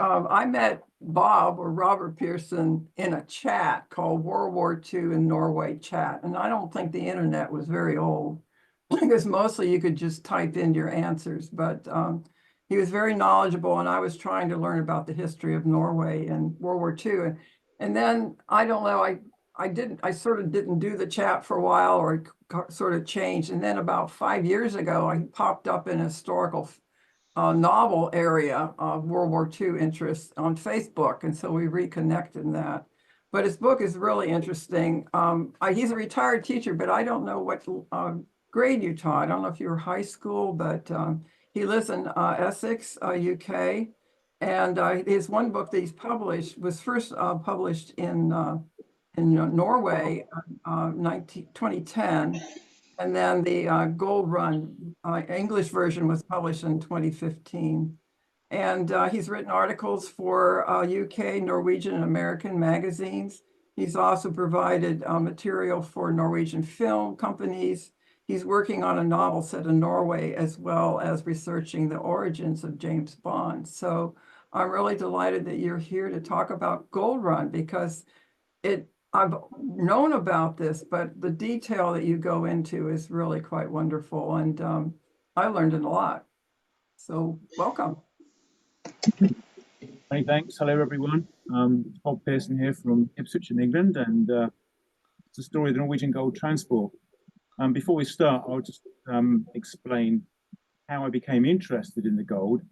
I met Bob or Robert Pearson in a chat called World War II in Norway chat. And I don't think the internet was very old because mostly you could just type in your answers. But he was very knowledgeable, and I was trying to learn about the history of Norway and World War II. And then I don't know, I sort of didn't do the chat for a while, or it sort of changed. And then about 5 years ago, I popped up in a historical novel area of World War II interest on Facebook. And so we reconnected in that. But his book is really interesting. He's a retired teacher, but I don't know what grade you taught. I don't know if you were high school, but he lives in Essex, UK. And his one book that he's published was first published in Norway, 2010. And then the Gold Run English version was published in 2015. And he's written articles for UK, Norwegian, and American magazines. He's also provided material for Norwegian film companies. He's working on a novel set in Norway, as well as researching the origins of James Bond. So I'm really delighted that you're here to talk about Gold Run, because I've known about this, but the detail that you go into is really quite wonderful. And I learned a lot. So welcome. Many thanks. Hello, everyone. It's Bob Pearson here from Ipswich in England, and it's the story of the Norwegian gold transport. Before we start, I'll just explain how I became interested in the gold.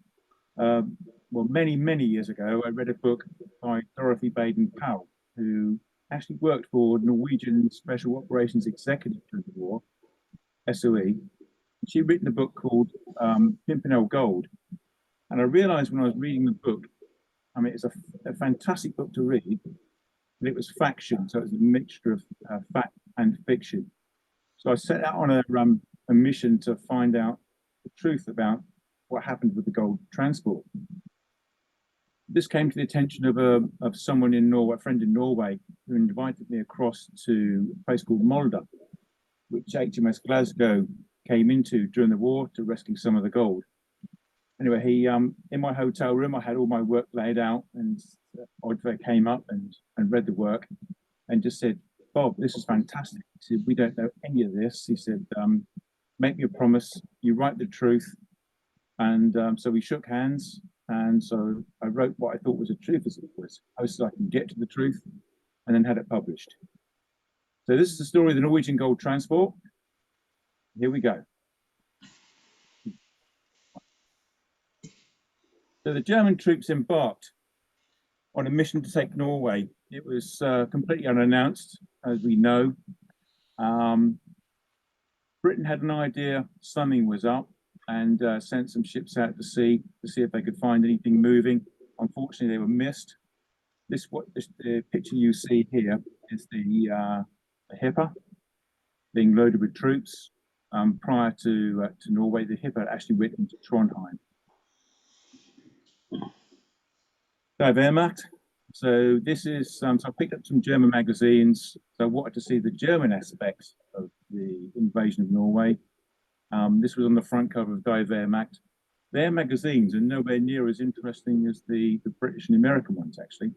Well, many years ago, I read a book by Dorothy Baden-Powell, who actually worked for Norwegian Special Operations Executive during the war, SOE. She'd written a book called Pimpernel Gold. And I realized when I was reading the book, I mean, it's a fantastic book to read, but it was faction, so it was a mixture of fact and fiction. So I set out on a mission to find out the truth about what happened with the gold transport. This came to the attention of someone in Norway, a friend in Norway, who invited me across to a place called Molde, which HMS Glasgow came into during the war to rescue some of the gold. Anyway, he in my hotel room, I had all my work laid out, and Oddvar came up and read the work and just said, "Bob, this is fantastic." He said, "We don't know any of this." He said, "Make me a promise, you write the truth." And so we shook hands. And so I wrote what I thought was the truth as close as I can get to the truth, and then had it published. So this is the story of the Norwegian gold transport. Here we go. So the German troops embarked on a mission to take Norway. It was completely unannounced, as we know. Britain had an idea something was up, and sent some ships out to sea to see if they could find anything moving. Unfortunately, they were missed. The picture you see here is the Hipper being loaded with troops. Prior to Norway, the Hipper actually went into Trondheim. Wehrmacht. So this is, so I picked up some German magazines. So I wanted to see the German aspects of the invasion of Norway. This was on the front cover of Die Wehrmacht. Their magazines are nowhere near as interesting as the British and American ones, actually.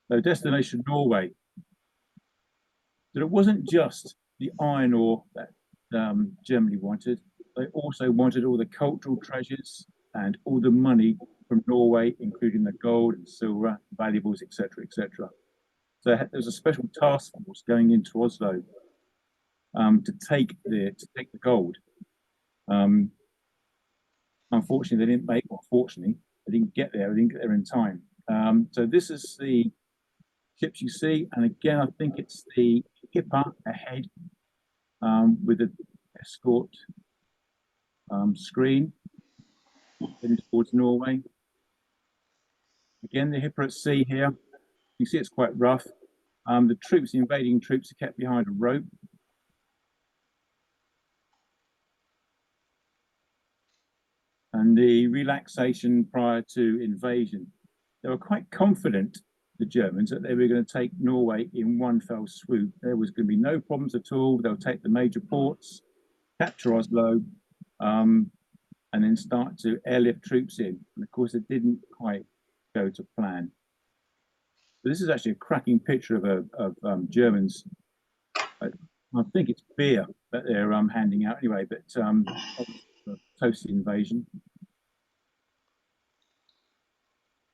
So destination Norway. So it wasn't just the iron ore that Germany wanted. They also wanted all the cultural treasures and all the money from Norway, including the gold and silver, valuables, etc., etc. So there was a special task force going into Oslo to take the gold. Unfortunately, they didn't make, or fortunately, they didn't get there. They didn't get there in time. So this is the ships you see, and again, I think it's the Hipper ahead with the escort screen heading towards Norway. Again, the Hipper at sea here. You see it's quite rough. The troops, the invading troops, are kept behind a rope. And the relaxation prior to invasion. They were quite confident, the Germans, that they were going to take Norway in one fell swoop. There was going to be no problems at all. They'll take the major ports, capture Oslo, and and then start to airlift troops in. And of course, it didn't quite go to plan. But this is actually a cracking picture of Germans. I think it's beer that they're handing out anyway, but post the invasion.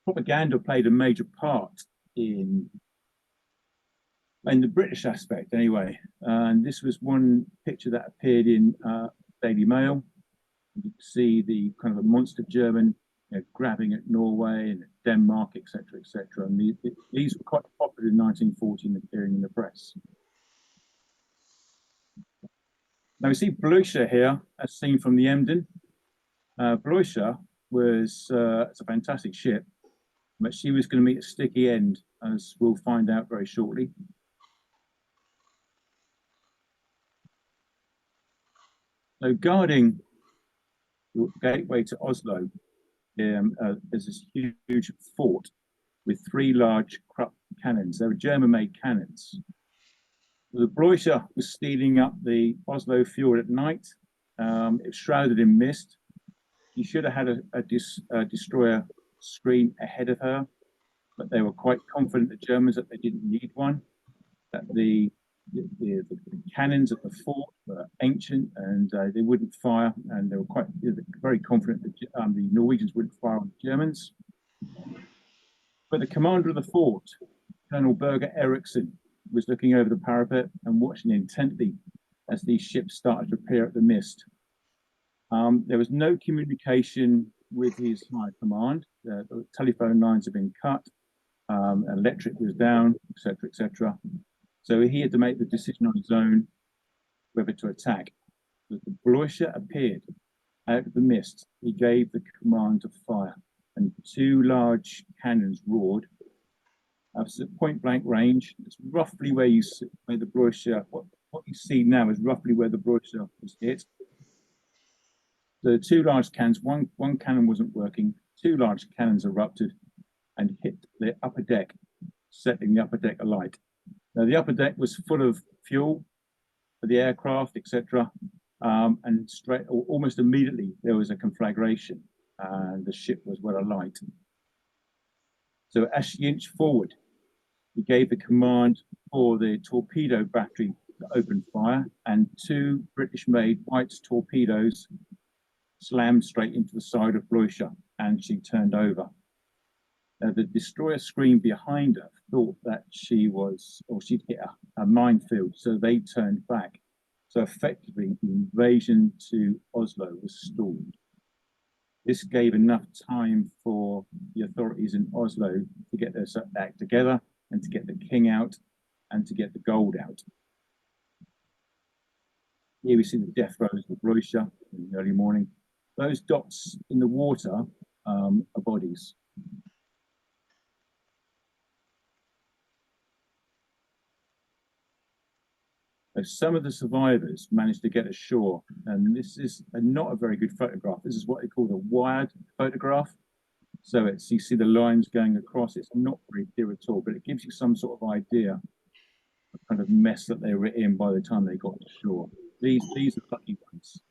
Propaganda played a major part in the British aspect anyway. And this was one picture that appeared in Daily Mail. You can see the kind of a monster German, grabbing at Norway and Denmark, etc., etc. And these were quite popular in 1914, appearing in the press. Now we see Blucher here, as seen from the Emden. Blucher was it's a fantastic ship, but she was going to meet a sticky end, as we'll find out very shortly. So guarding the gateway to Oslo, there's this huge fort with 3 large Krupp cannons. They were German-made cannons. The Blucher was stealing up the Oslo fjord at night. It was shrouded in mist. He should have had a destroyer screen ahead of her, but they were quite confident, the Germans, that they didn't need one, that the cannons at the fort were ancient and they wouldn't fire, and they were very confident that the Norwegians wouldn't fire on the Germans. But the commander of the fort, Colonel Berger Eriksson, was looking over the parapet and watching intently as these ships started to appear at the mist. There was no communication with his high command. The telephone lines had been cut, electric was down, etc., etc. So he had to make the decision on his own whether to attack. As the Blucher appeared out of the mist, he gave the command to fire, and 2 large cannons roared. At point blank range, it's roughly where the Blucher, what you see now is roughly where the Blucher was hit. The 2 large cannons, one cannon wasn't working, 2 large cannons erupted and hit the upper deck, setting the upper deck alight. Now, the upper deck was full of fuel for the aircraft, etc. And almost immediately, there was a conflagration and the ship was well alight. So as she inched forward, he gave the command for the torpedo battery to open fire, and 2 British-made White's torpedoes slammed straight into the side of Blucher, and she turned over. The destroyer screen behind her thought that she'd hit a minefield, so they turned back. So effectively, the invasion to Oslo was stalled. This gave enough time for the authorities in Oslo to get their act together and to get the king out and to get the gold out. Here we see the death throes of Blucher in the early morning. Those dots in the water are bodies. Some of the survivors managed to get ashore, and this is not a very good photograph. This is what they call a wired photograph. So you see the lines going across. It's not very clear at all, but it gives you some sort of idea of kind of mess that they were in by the time they got to shore. These are lucky ones.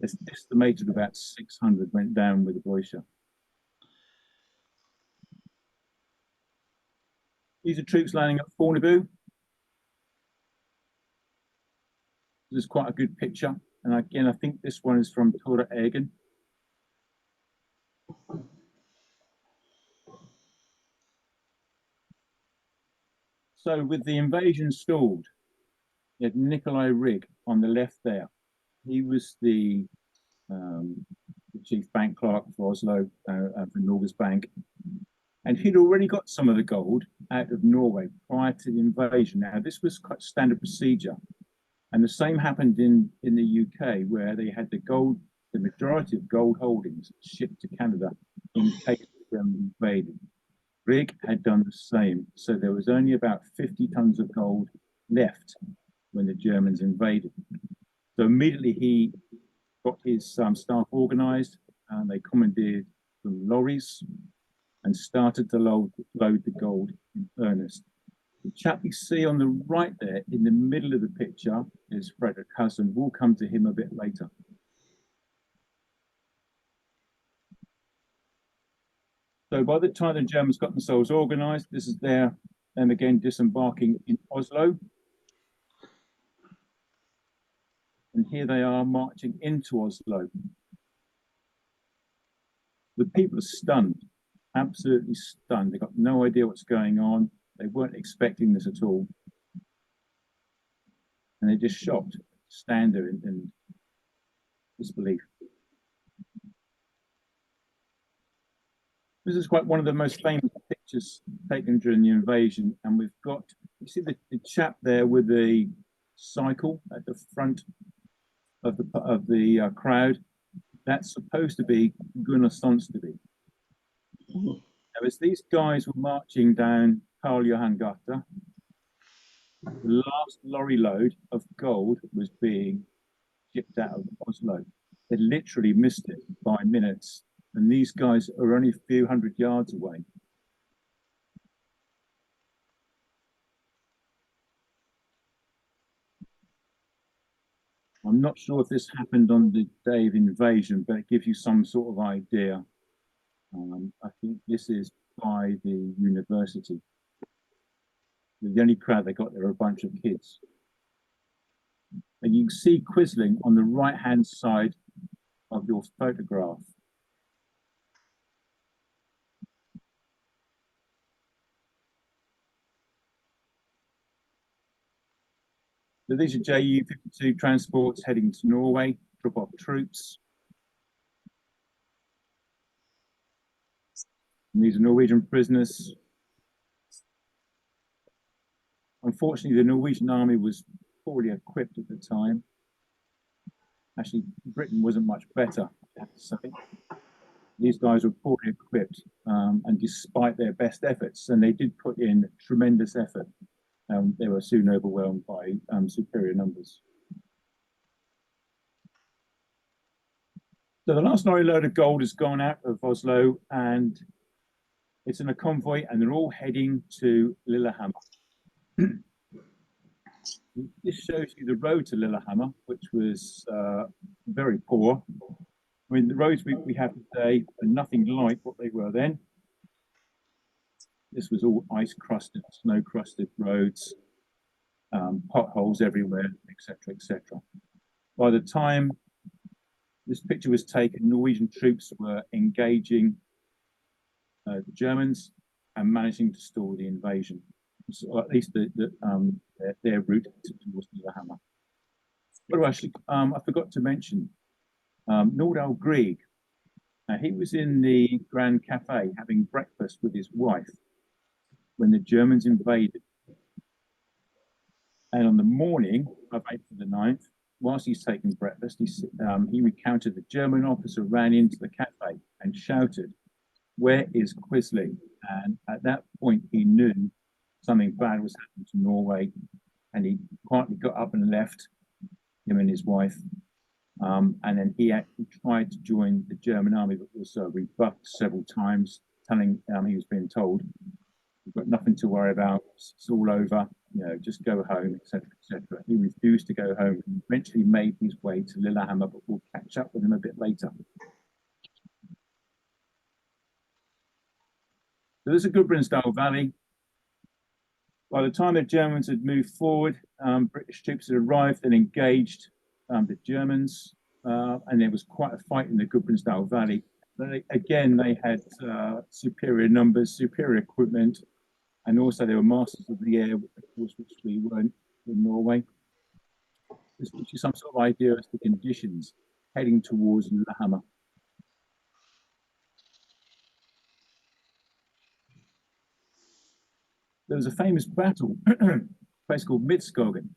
It's estimated about 600 went down with the Blucher. These are troops landing at Fornebu. This is quite a good picture. And again, I think this one is from Tora Egen. So with the invasion stalled, you had Nikolai Rigg on the left there. He was the chief bank clerk for Oslo, for Norges Bank. And he'd already got some of the gold out of Norway prior to the invasion. Now, this was quite standard procedure. And the same happened in the UK, where they had the majority of gold holdings shipped to Canada in case they were invaded. Rigg had done the same. So there was only about 50 tons of gold left when the Germans invaded. So immediately he got his staff organized, and they commandeered some lorries and started to load the gold in earnest. The chap you see on the right there in the middle of the picture is Frederick Cousin. We'll come to him a bit later. So by the time the Germans got themselves organized, this is them again disembarking in Oslo. And here they are marching into Oslo. The people are stunned, absolutely stunned. They've got no idea what's going on. They weren't expecting this at all. And they're just shocked, stand there in disbelief. This is quite one of the most famous pictures taken during the invasion. And we've got, you see the chap there with the cycle at the front of the crowd. That's supposed to be Gunnar Sonsteby. Now, as these guys were marching down Karl Johan Gata, the last lorry load of gold was being shipped out of Oslo. They literally missed it by minutes, and these guys are only a few hundred yards away. I'm not sure if this happened on the day of invasion, but it gives you some sort of idea. I think this is by the university. The only crowd they got there were a bunch of kids. And you can see Quisling on the right-hand side of your photograph. So these are Ju-52 transports heading to Norway, drop off troops. And these are Norwegian prisoners. Unfortunately, the Norwegian army was poorly equipped at the time. Actually, Britain wasn't much better, I have to say. These guys were poorly equipped, and despite their best efforts, and they did put in tremendous effort, they were soon overwhelmed by superior numbers. So the last lorry load of gold has gone out of Oslo, and it's in a convoy, and they're all heading to Lillehammer. This shows you the road to Lillehammer, which was very poor. I mean, the roads we have today are nothing like what they were then. This was all ice-crusted, snow-crusted roads, potholes everywhere, etc., etc. By the time this picture was taken, Norwegian troops were engaging the Germans and managing to stall the invasion, so at least their route towards Lillehammer. But actually, I forgot to mention Nordahl Grieg. He was in the Grand Cafe having breakfast with his wife when the Germans invaded. And on the morning of April the 9th, whilst he's taking breakfast, he recounted the German officer ran into the cafe and shouted, "Where is Quisling?" And at that point, he knew something bad was happening to Norway, and he quietly got up and left, him and his wife. And then he actually tried to join the German army, but was rebuffed several times, telling he was being told, "You've got nothing to worry about. It's all over. You know, just go home," etc., etc. He refused to go home and eventually made his way to Lillehammer, but we'll catch up with him a bit later. So this is Gudbrandsdal Valley. By the time the Germans had moved forward, British troops had arrived and engaged the Germans, and there was quite a fight in the Gudbrandsdal Valley. But again, they had superior numbers, superior equipment, and also they were masters of the air, of course, which we weren't in Norway. This gives you some sort of idea as to conditions heading towards Lillehammer. There was a famous battle, a place called Midskogen.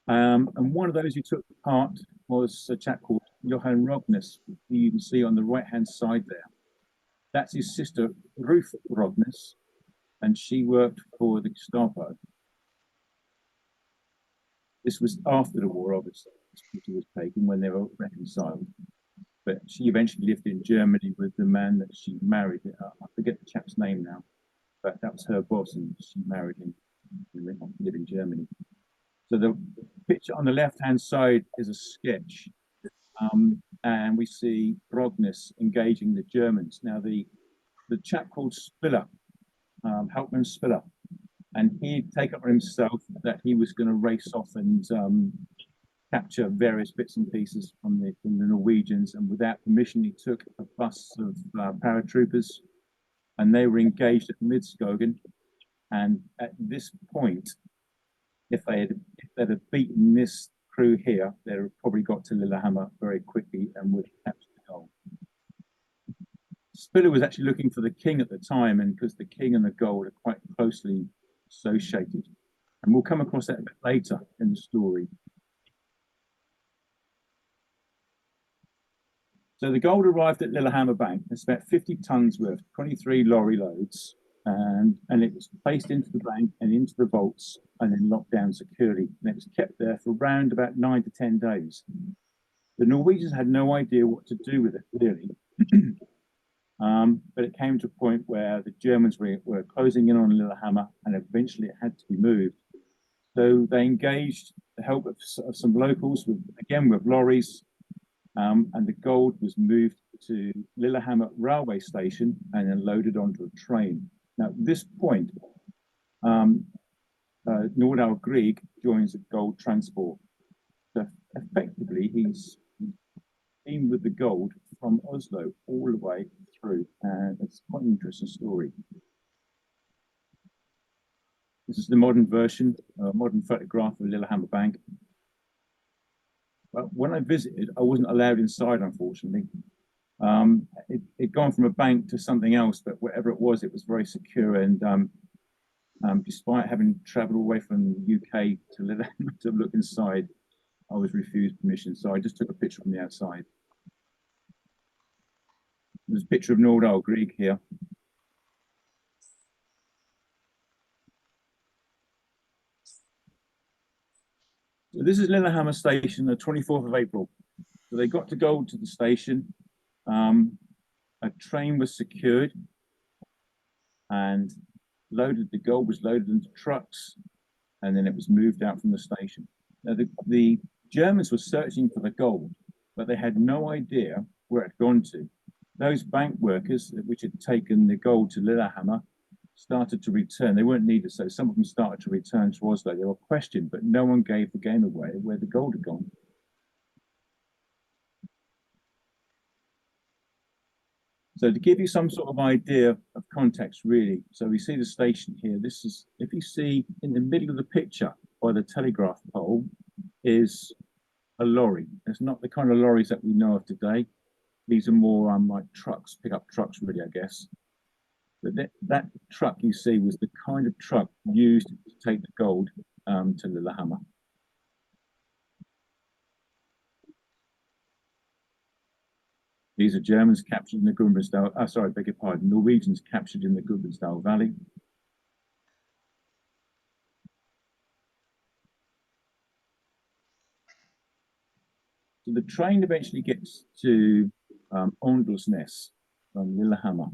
And one of those who took part was a chap called Johan Rogness, who you can see on the right-hand side there. That's his sister, Ruth Rogness, and she worked for the Gestapo. This was after the war, obviously. This picture was taken when they were reconciled. But she eventually lived in Germany with the man that she married. I forget the chap's name now, but that was her boss, and she married him and went on to live in Germany. So the picture on the left-hand side is a sketch, and we see Rogness engaging the Germans. Now, the the chap called Spiller, Helpman Spiller, and he'd taken on himself that he was going to race off and capture various bits and pieces from the Norwegians, and without permission, he took a bus of paratroopers, and they were engaged at Midskogen. And at this point, if they'd have beaten this crew here, they'd have probably got to Lillehammer very quickly and would have captured the gold. Spiller was actually looking for the king at the time, and because the king and the gold are quite closely associated, and we'll come across that a bit later in the story. So the gold arrived at Lillehammer Bank. It's about 50 tons worth, 23 lorry loads, and it was placed into the bank and into the vaults and then locked down securely. And it was kept there for around about 9 to 10 days. The Norwegians had no idea what to do with it, really. But it came to a point where the Germans were closing in on Lillehammer, and eventually it had to be moved. So they engaged the help of some locals, with lorries, and the gold was moved to Lillehammer railway station and then loaded onto a train. Now, at this point, Nordahl Grieg joins the gold transport. So effectively, he's been with the gold from Oslo all the way through, and it's quite an interesting story. This is the modern version, modern photograph of Lillehammer Bank. But when I visited, I wasn't allowed inside, unfortunately. It'd gone from a bank to something else, but whatever it was very secure. And despite having traveled all the way from the UK to Lillehammer to look inside, I was refused permission. So I just took a picture from the outside. There's a picture of Nordahl Grieg here. So this is Lillehammer Station, the 24th of April. So they got to go to the station. A train was secured and the gold was loaded into trucks, and then it was moved out from the station. Now, the Germans were searching for the gold, but they had no idea where it had gone to. Those bank workers, which had taken the gold to Lillehammer, started to return. They weren't needed, so some of them started to return to Oslo. They were questioned, but no one gave the game away where the gold had gone. So to give you some sort of idea of context, really, so we see the station here. This is, if you see in the middle of the picture by the telegraph pole, is a lorry. It's not the kind of lorries that we know of today. These are more like trucks, pickup trucks, really, I guess. But that truck you see was the kind of truck used to take the gold to Lillehammer. These are Germans captured in the Gudbrandsdal, sorry, beg your pardon, Norwegians captured in the Gudbrandsdal Valley. So the train eventually gets to Åndalsnes from Lillehammer.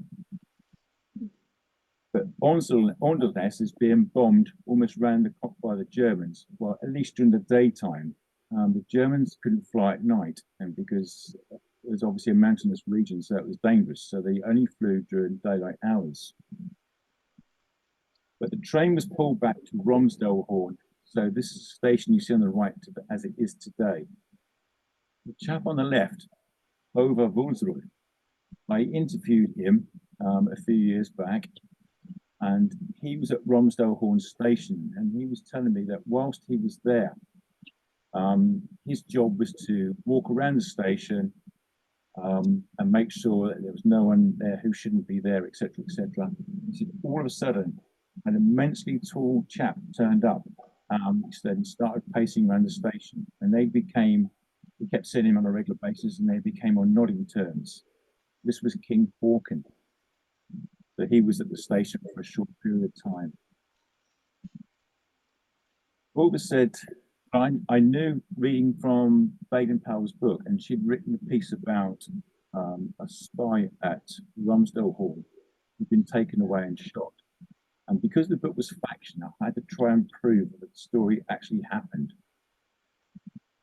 But Åndalsnes is being bombed almost round the clock by the Germans, well, at least during the daytime. The Germans couldn't fly at night, and because it was obviously a mountainous region, so it was dangerous. So they only flew during daylight hours. But the train was pulled back to Romsdalshorn. So this is the station you see on the right as it is today. The chap on the left, Ove Wulsrud, I interviewed him a few years back, and he was at Romsdalshorn station, and he was telling me that whilst he was there, his job was to walk around the station and make sure that there was no one there who shouldn't be there, etc., etc. He said all of a sudden, an immensely tall chap turned up. He said and started pacing around the station, and he kept seeing him on a regular basis, and they became on nodding terms. This was King Haakon. So he was at the station for a short period of time. Ove said, I knew reading from Baden-Powell's book, and she'd written a piece about a spy at Romsdalshorn who'd been taken away and shot. And because the book was factional, I had to try and prove that the story actually happened.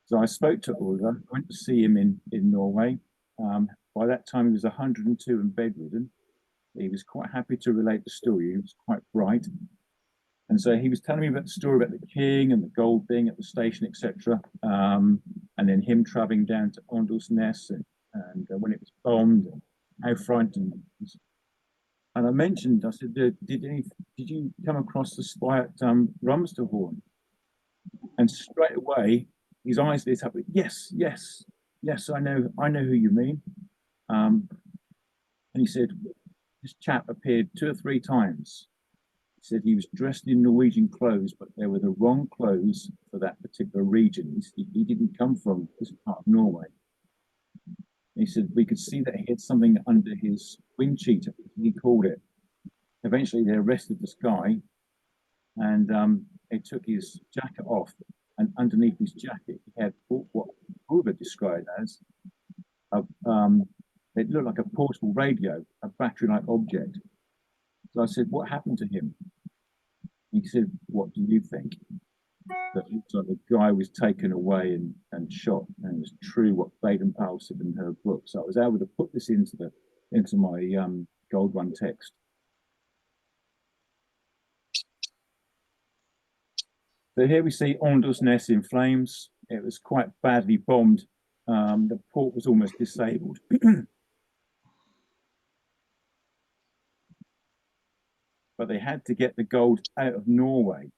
So I spoke to Ove. I went to see him in Norway. By that time, he was 102 and bedridden. he was quite happy to relate the story. He was quite bright. And so he was telling me about the story about the king and the gold being at the station, etc. And then him traveling down to Åndalsnes and when it was bombed, and how frightened he was. And I mentioned, I said, did you come across the spy at Rumsterhorn? And straight away, his eyes lit up with, yes, yes, yes, I know who you mean. And he said, this chap appeared 2 or 3 times. He said he was dressed in Norwegian clothes, but they were the wrong clothes for that particular region. He didn't come from this part of Norway. He said we could see that he had something under his wind cheater, he called it. Eventually, they arrested this guy, and they took his jacket off, and underneath his jacket, he had what Hoover described as it looked like a portable radio, a battery-like object. So I said, "What happened to him?" He said, "What do you think?" That it looks like the guy was taken away and shot, and it was true what Baden-Powell said in her book. So I was able to put this into my Gold One text. So here we see Åndalsnes in flames. It was quite badly bombed. The port was almost disabled. But they had to get the gold out of Norway.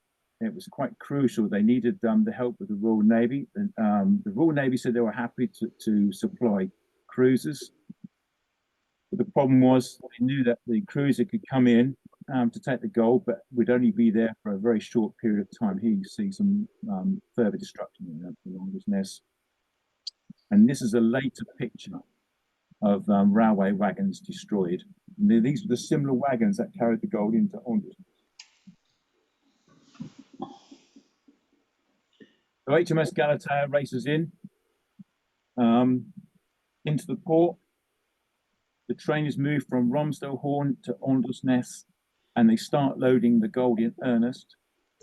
It was quite crucial. They needed the help of the Royal Navy. The Royal Navy said they were happy to supply cruisers. But the problem was they knew that the cruiser could come in to take the gold, but would only be there for a very short period of time. Here you see some further destruction in Åndalsnes. And this is a later picture of railway wagons destroyed. And these are the similar wagons that carried the gold into Åndalsnes. So HMS Galatea races in into the port. The train is moved from Romsdalshorn to Åndalsnes, and they start loading the gold in earnest.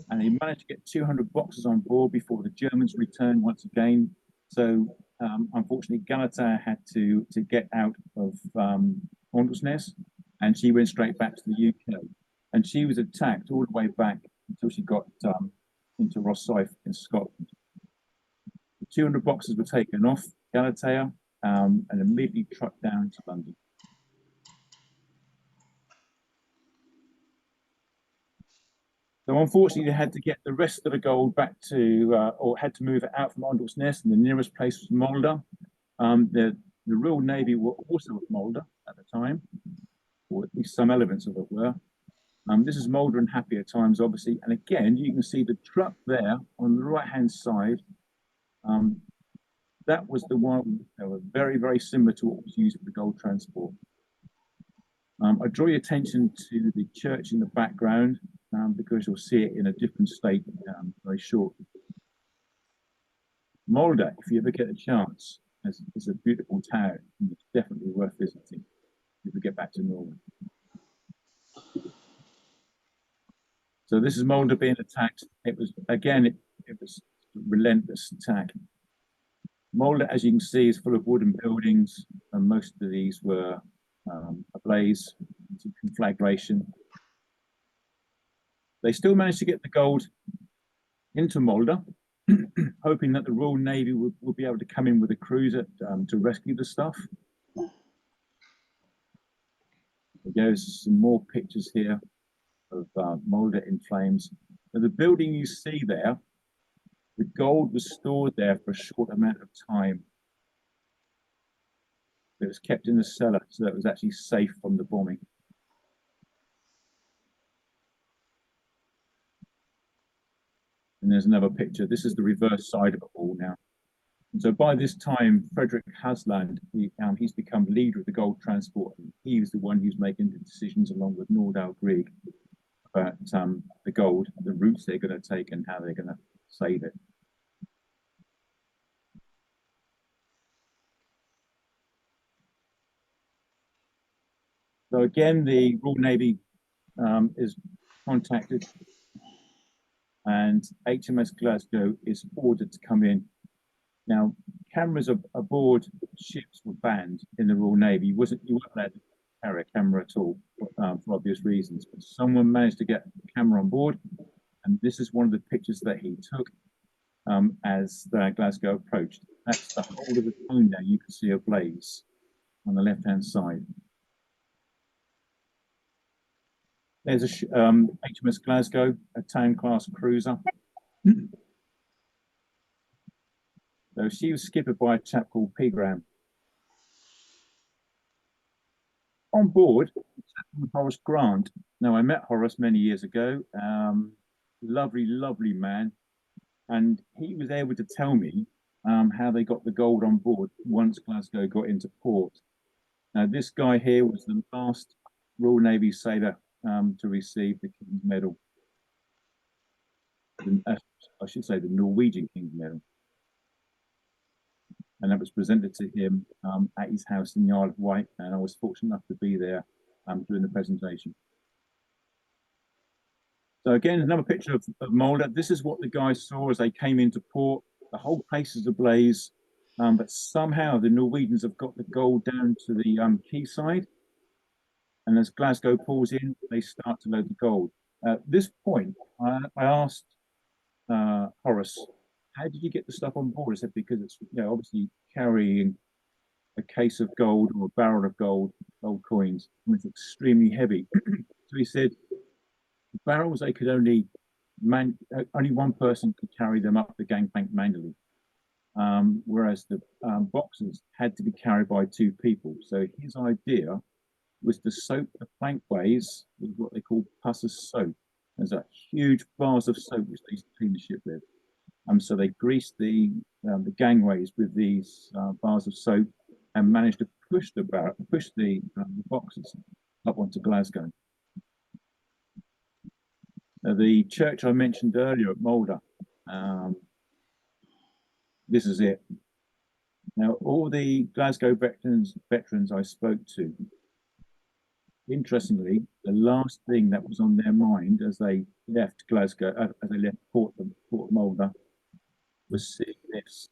And they managed to get 200 boxes on board before the Germans returned once again. So unfortunately, Galatea had to get out of Åndalsnes, and she went straight back to the UK. And she was attacked all the way back until she got into Rosyth in Scotland. The 200 boxes were taken off Galatea and immediately trucked down to London. So unfortunately, they had to get the rest of the gold back to, or had to move it out from Åndalsnes, and the nearest place was Molde. The Royal Navy were also at Molde at the time, or at least some elements of it were. This is Molde in happier times, obviously. And again, you can see the truck there on the right-hand side. That was the one that was very, very similar to what was used for the gold transport. I draw your attention to the church in the background because you'll see it in a different state very shortly. Molde, if you ever get a chance, is a beautiful town, and it's definitely worth visiting if we get back to Norway. So this is Molde being attacked. It was, again, it was a relentless attack. Molde, as you can see, is full of wooden buildings, and most of these were ablaze, conflagration. They still managed to get the gold into Molde, hoping that the Royal Navy would be able to come in with a cruiser to rescue the stuff. There's some more pictures here of Molde in flames. Now, the building you see there, the gold was stored there for a short amount of time. It was kept in the cellar, so that it was actually safe from the bombing. And there's another picture. This is the reverse side of it all now. And so by this time, Frederick Hasland, he's become leader of the gold transport. He was the one who's making the decisions along with Nordahl Grieg about the gold, the routes they're going to take and how they're going to save it. So again, the Royal Navy is contacted, and HMS Glasgow is ordered to come in. Now, cameras aboard ships were banned in the Royal Navy. You weren't allowed to carry a camera at all obvious reasons, but someone managed to get the camera on board, and this is one of the pictures that he took as Glasgow approached. That's the whole of the cone there. You can see a blaze on the left-hand side. There's a HMS Glasgow, a town-class cruiser. So she was skippered by a chap called Pegram. On board, Horace Grant. Now, I met Horace many years ago. Lovely, lovely man. And he was able to tell me how they got the gold on board once Glasgow got into port. Now, this guy here was the last Royal Navy sailor to receive the King's Medal. I should say the Norwegian King's Medal. And that was presented to him at his house in the Isle of Wight, and I was fortunate enough to be there during the presentation. So again, another picture of Moulder. This is what the guys saw as they came into port. The whole place is ablaze, but somehow the Norwegians have got the gold down to the quayside, and as Glasgow pulls in, they start to load the gold. At this point, I asked Horace, how did you get the stuff on board? I said, because it's, you know, obviously carrying a case of gold or a barrel of gold coins, and it's extremely heavy. So he said, the barrels, they could only one person could carry them up the gangplank manually, whereas the boxes had to be carried by two people. So his idea was to soak the plankways with what they call pusser's soap. There's a huge bars of soap which they used to clean the ship with. So they greased the gangways with these bars of soap and managed to push the boxes up onto Glasgow. The church I mentioned earlier at Moulder, this is it. Now, all the Glasgow veterans I spoke to, interestingly, the last thing that was on their mind as they left Glasgow, as they left Port Moulder, was seeing this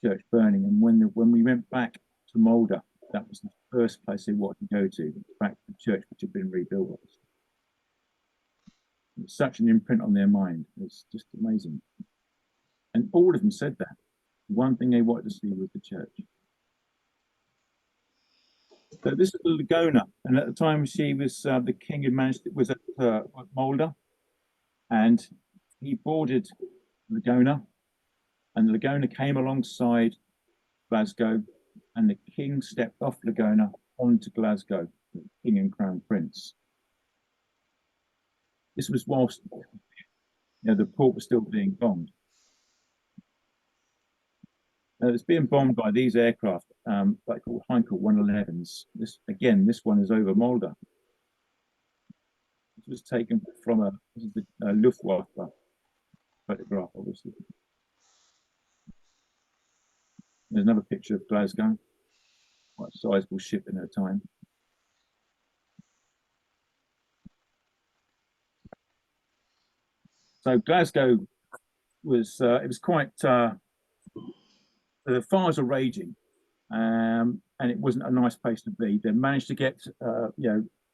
church burning. And when we went back to Moulder, that was the first place they wanted to go to, back to the church which had been rebuilt. It was such an imprint on their mind. It's just amazing. And all of them said that. One thing they wanted to see was the church. So this is the Lagona, and at the time she was the king had managed, was at Moulder, and he boarded Lagona, and Lagona came alongside Glasgow, and the king stepped off Lagona onto Glasgow, the king and crown prince. This was whilst the port was still being bombed. It's being bombed by these aircraft, like called Heinkel 111s. This one is over Moulder. This was taken from a Luftwaffe photograph, obviously. There's another picture of Glasgow, quite a sizable ship in her time. So Glasgow was it was quite the fires are raging, and it wasn't a nice place to be. They managed to get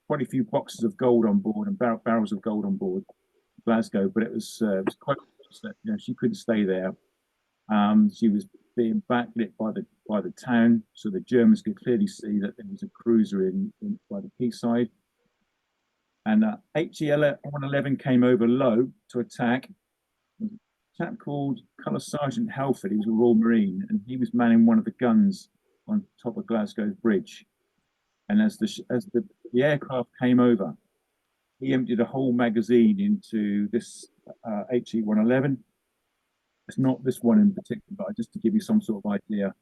quite a few boxes of gold on board and barrels of gold on board Glasgow, but it was quite, she couldn't stay there. She was being backlit by the town, so the Germans could clearly see that there was a cruiser in by the quayside. And HE 111 came over low to attack. A chap called Colour Sergeant Halford, he was a Royal Marine, and he was manning one of the guns on top of Glasgow Bridge. And as the aircraft came over, he emptied a whole magazine into this HE 111. It's not this one in particular, but just to give you some sort of idea.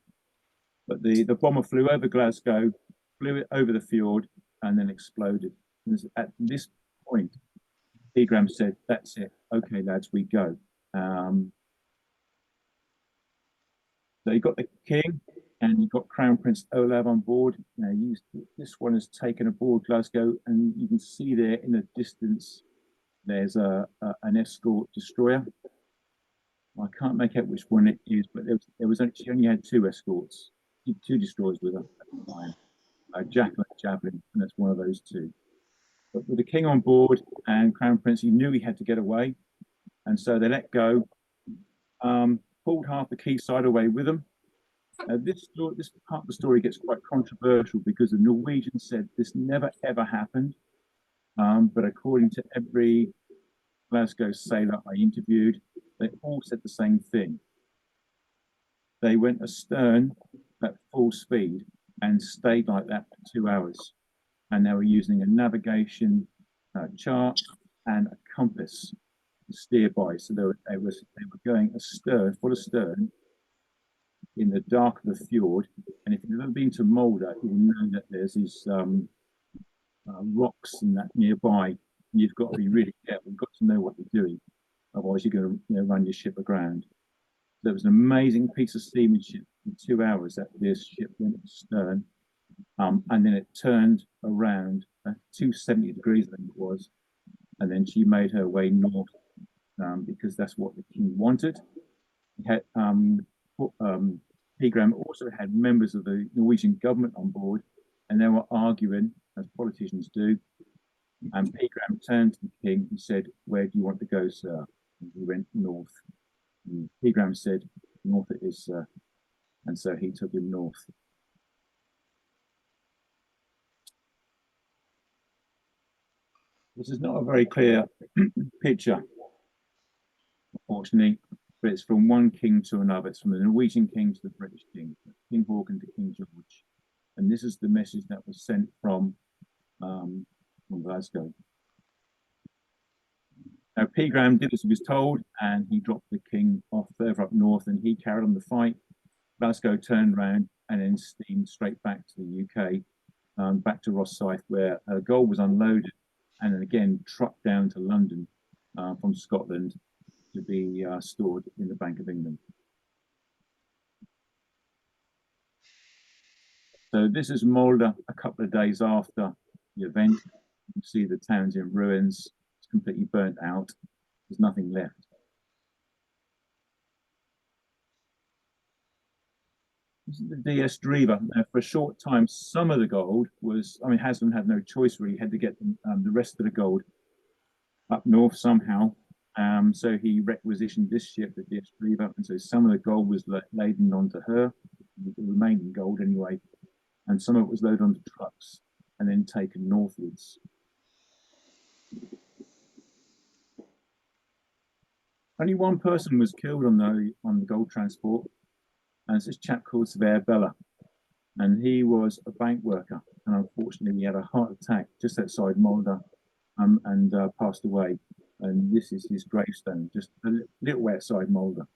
But the bomber flew over Glasgow, flew it over the fjord, and then exploded. And at this point, Pegram said, "That's it. Okay, lads, we go." So you got the king and you've got Crown Prince Olav on board. Now, this one has taken aboard Glasgow, and you can see there in the distance, there's an escort destroyer. I can't make out which one it is, but she only had two escorts, two destroyers with her at the time, Jackal and Javelin, and that's one of those two. But with the king on board and Crown Prince, he knew he had to get away, and so they let go, pulled half the quayside away with them. This part of the story gets quite controversial because the Norwegians said this never ever happened, but according to every Glasgow sailor I interviewed, they all said the same thing. They went astern at full speed and stayed like that for 2 hours. And they were using a navigation chart and a compass to steer by. So they were going astern, full astern, in the dark of the fjord. And if you've ever been to Mulder, you'll know that there's these rocks and that nearby. You've got to be really careful. You've got to know what you're doing. Otherwise, you're going to run your ship aground. There was an amazing piece of seamanship in 2 hours that this ship went astern, and then it turned around 270 degrees, I think it was, and then she made her way north because that's what the king wanted. He had, Pegram also had members of the Norwegian government on board, and they were arguing, as politicians do. And Pegram turned to the king and said, "Where do you want to go, sir?" And he went north. And Pegram said, "North it is, sir." And so he took him north. This is not a very clear picture, unfortunately, but it's from one king to another. It's from the Norwegian king to the British king, King Haakon to King George. And this is the message that was sent from Glasgow. Now, Pegram did as he was told, and he dropped the king off further up north, and he carried on the fight. Glasgow turned round and then steamed straight back to the UK, back to Rosyth, where gold was unloaded and then again trucked down to London from Scotland to be stored in the Bank of England. So this is Mulder a couple of days after the event. You can see the town's in ruins. It's completely burnt out. There's nothing left. This is the DS Drever. Now, for a short time, some of the gold was, I mean, Haslam had no choice really. He had to get the rest of the gold up north somehow. So he requisitioned this ship, the DS Drever, and so some of the gold was laden onto her, the remaining gold anyway, and some of it was loaded onto trucks and then taken northwards. Only one person was killed on the gold transport, and it's this chap called Sverre Bella, and he was a bank worker, and unfortunately he had a heart attack just outside Mulder, and passed away. And this is his gravestone, just a little outside Mulder.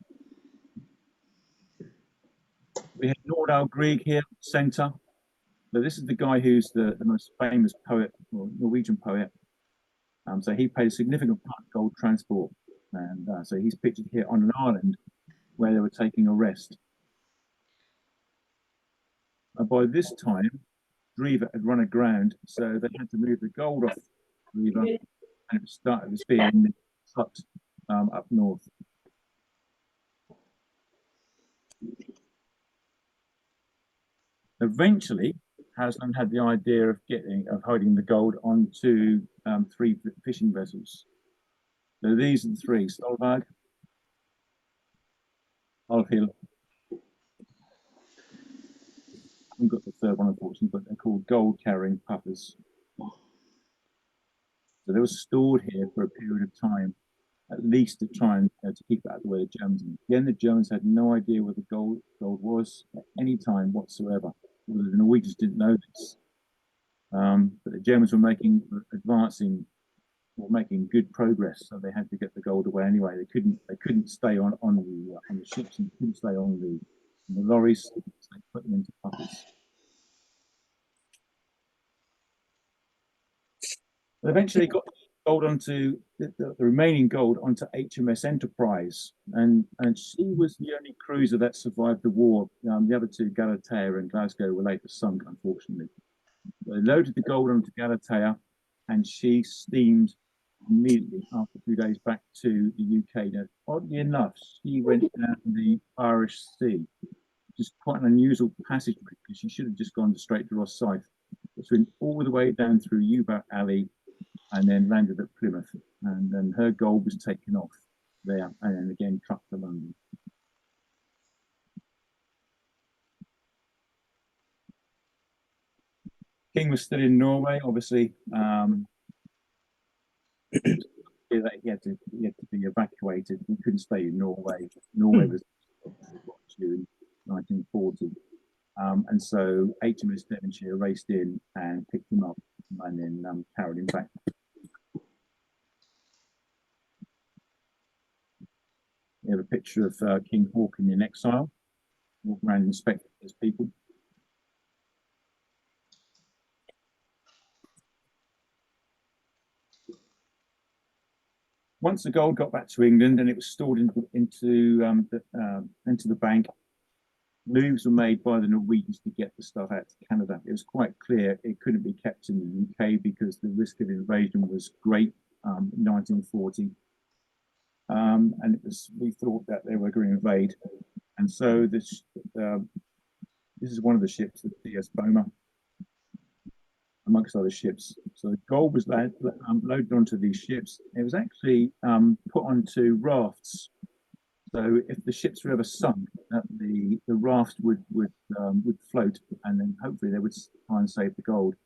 We have Nordahl Grieg here, centre. So this is the guy who's the most famous poet, or Norwegian poet. So he played a significant part in gold transport, and so he's pictured here on an island where they were taking a rest. By this time, Drever had run aground, so they had to move the gold off Drever, and it was being trucked up north. Eventually, Haslam had the idea of hiding the gold onto 3 fishing vessels. So these are the 3: Stolberg, Alfhild. I haven't got the third one, unfortunately, but they're called gold-carrying puffers. So they were stored here for a period of time, at least to try and to keep it out of the way of the Germans. And again, the Germans had no idea where the gold was at any time whatsoever. The Norwegians didn't know this, but the Germans were making good progress, so they had to get the gold away anyway. They couldn't stay on the ships, and couldn't stay on the lorries. So they put them into puffers. They eventually got gold onto the remaining gold onto HMS Enterprise, and she was the only cruiser that survived the war. The other 2, Galatea and Glasgow, were later sunk, unfortunately. They loaded the gold onto Galatea, and she steamed immediately after 2 days back to the UK. Now, oddly enough, she went down the Irish Sea, which is quite an unusual passage because she should have just gone straight to Rosyth. It's went all the way down through U-boat Alley and then landed at Plymouth, and then her gold was taken off there, and then again trucked to London. King was still in Norway, obviously. He had to be evacuated. He couldn't stay in Norway. Norway was in 1940, and so HMS Devonshire raced in and picked him up, and then carried him back. We have a picture of King Haakon in exile, walking around inspecting his people. Once the gold got back to England and it was stored into the bank, moves were made by the Norwegians to get the stuff out to Canada. It was quite clear it couldn't be kept in the UK because the risk of invasion was great in 1940. And we thought that they were going to invade. And so this is one of the ships, the DS Boma, amongst other ships. So the gold was loaded onto these ships. It was actually put onto rafts. So if the ships were ever sunk, the raft would float, and then hopefully they would try and save the gold.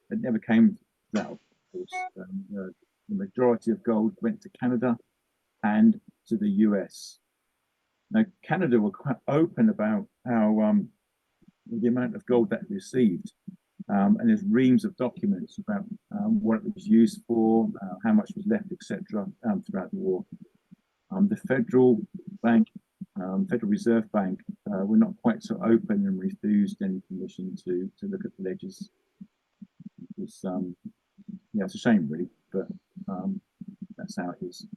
It never came to that, of course. The majority of gold went to Canada and to the US. Now, Canada were quite open about how the amount of gold that it received. And there's reams of documents about what it was used for, how much was left, etc., throughout the war. The Federal Bank, Federal Reserve Bank, were not quite so open and refused any permission to look at the ledgers. It's a shame, really, but that's how it is.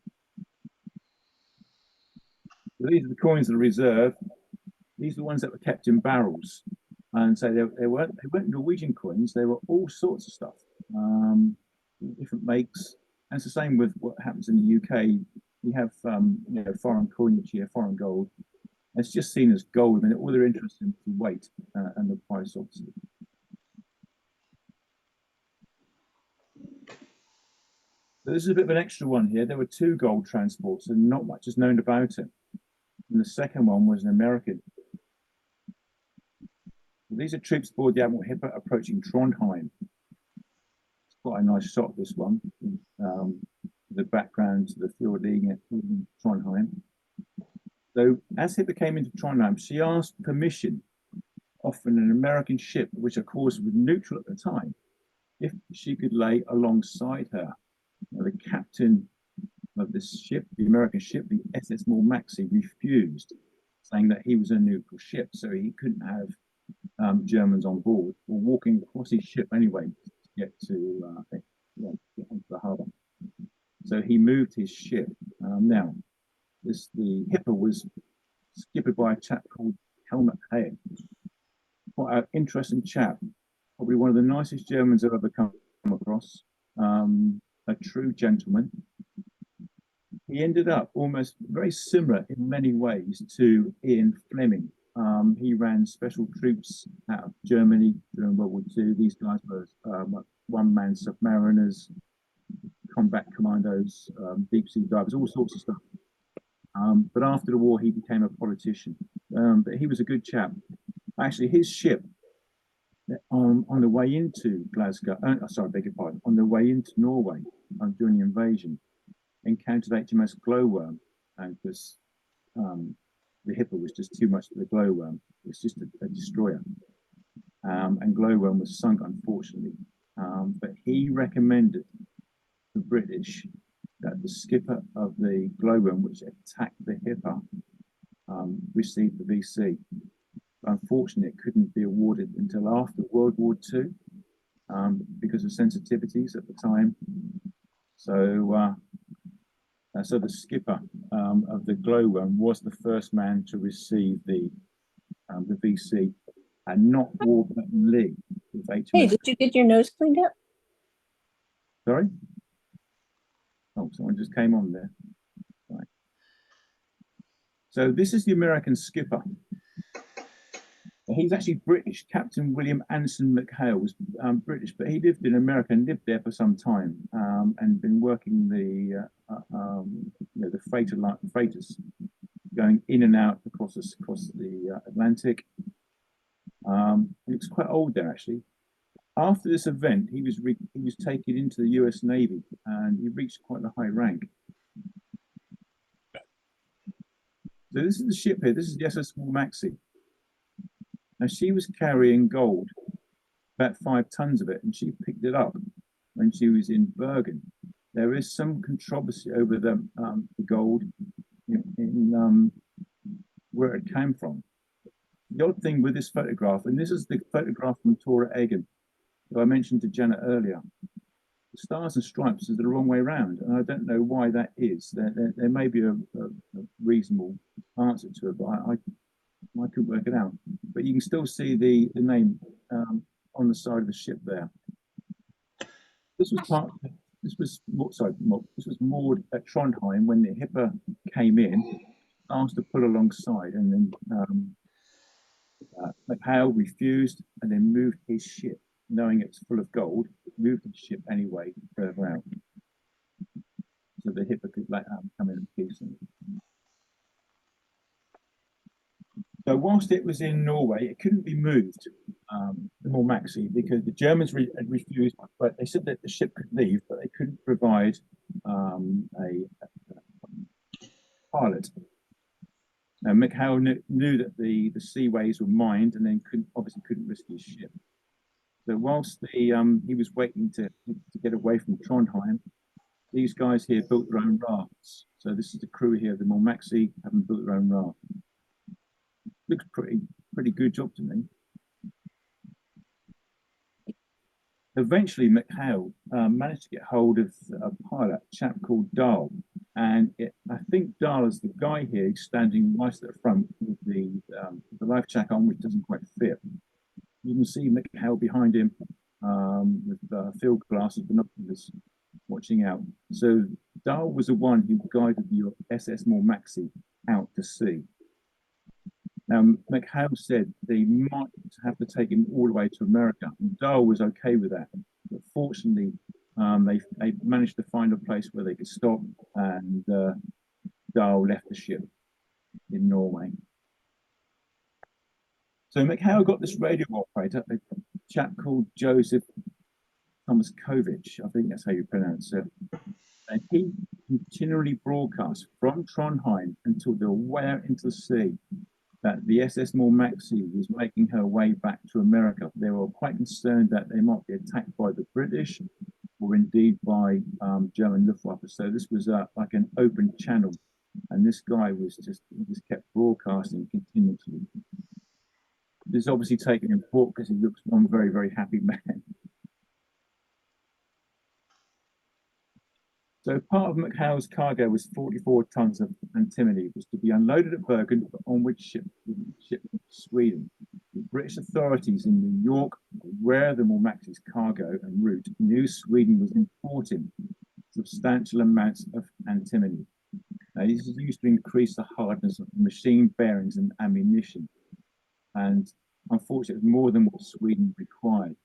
So these are the coins of the reserve. These are the ones that were kept in barrels. And so they weren't Norwegian coins. They were all sorts of stuff, different makes. And it's the same with what happens in the UK. We have foreign coinage here, foreign gold. It's just seen as gold. I mean, all they're interested in is the weight and the price, obviously. So this is a bit of an extra one here. There were 2 gold transports, and not much is known about it. And the second one was an American. These are troops aboard the Admiral Hipper approaching Trondheim. It's quite a nice shot, this one. The background to the field leading at Trondheim. So as Hipper came into Trondheim, she asked permission, often an American ship, which of course was neutral at the time, if she could lay alongside her. Now, the captain of this ship, the American ship, the SS Maud Maxey, refused, saying that he was a neutral ship, so he couldn't have Germans on board, or walking across his ship anyway to get into the harbour. So he moved his ship. Now, the Hipper was skippered by a chap called Helmut Hay. Quite an interesting chap, probably one of the nicest Germans I've ever come across. A true gentleman. He ended up almost very similar in many ways to Ian Fleming. He ran special troops out of Germany during World War II. These guys were one-man submariners, combat commandos, deep sea divers, all sorts of stuff. But after the war, he became a politician. But he was a good chap. Actually, his ship on the way into Glasgow, sorry, I beg your pardon, on the way into Norway during the invasion, encountered HMS Glowworm, and because the Hipper was just too much for the Glowworm. It was just a destroyer. And Glowworm was sunk, unfortunately. But he recommended the British that the skipper of the Glowworm, which attacked the Hipper, received the VC. Unfortunately, it couldn't be awarded until after World War II because of sensitivities at the time. So the skipper of the Glowworm was the first man to receive the VC, and not Warburton Lee with HMS. Hey, did you get your nose cleaned up? Sorry? Oh, someone just came on there. Right. So this is the American skipper. He's actually British. Captain William Anson McHale was British, but he lived in America and lived there for some time, and been working the freighters going in and out across the Atlantic. He was quite old there actually. After this event, he was taken into the U.S. Navy, and he reached quite a high rank. So this is the ship here. This is the SS Maxie. Now she was carrying gold, about 5 tons of it, and she picked it up when she was in Bergen. There is some controversy over the gold in where it came from. The odd thing with this photograph, and this is the photograph from Tora Egan, that I mentioned to Janet earlier. The stars and stripes is the wrong way around, and I don't know why that is. There may be a reasonable answer to it, but I couldn't work it out. But you can still see the name on the side of the ship there. This was moored at Trondheim when the Hipper came in, asked to pull alongside, and then McHale refused and then moved his ship, knowing it's full of gold, moved his ship anyway further out, so the Hipper could come in and Pearson. So whilst it was in Norway, it couldn't be moved, the Maxie, because the Germans had refused, but they said that the ship could leave, but they couldn't provide a pilot. Now, McHale knew that the seaways were mined, and then obviously couldn't risk his ship. So whilst he was waiting to get away from Trondheim, these guys here built their own rafts. So this is the crew here, the Maxie, having built their own raft. Looks pretty good job to me. Eventually, McHale managed to get hold of a pilot, a chap called Dahl, and I think Dahl is the guy here standing right at the front with the life jacket on, which doesn't quite fit. You can see McHale behind him with field glasses, binoculars, watching out. So Dahl was the one who guided the SS Maxie out to sea. Now, McHale said they might have to take him all the way to America, and Dahl was okay with that. But fortunately, they managed to find a place where they could stop, and Dahl left the ship in Norway. So McHale got this radio operator, a chap called Joseph Tomaskovich, I think that's how you pronounce it. And he continually broadcast from Trondheim until they were way out into the sea that the SS Maxie was making her way back to America. They were quite concerned that they might be attacked by the British or indeed by German Luftwaffe. So this was like an open channel, and this guy just kept broadcasting continuously. This is obviously taken in port because he looks one very, very happy man. So part of McHale's cargo was 44 tons of antimony, was to be unloaded at Bergen, but on which ship to Sweden. The British authorities in New York, aware of the Maxie's cargo and route, knew Sweden was importing substantial amounts of antimony. Now, this is used to increase the hardness of machine bearings and ammunition. And unfortunately, it was more than what Sweden required.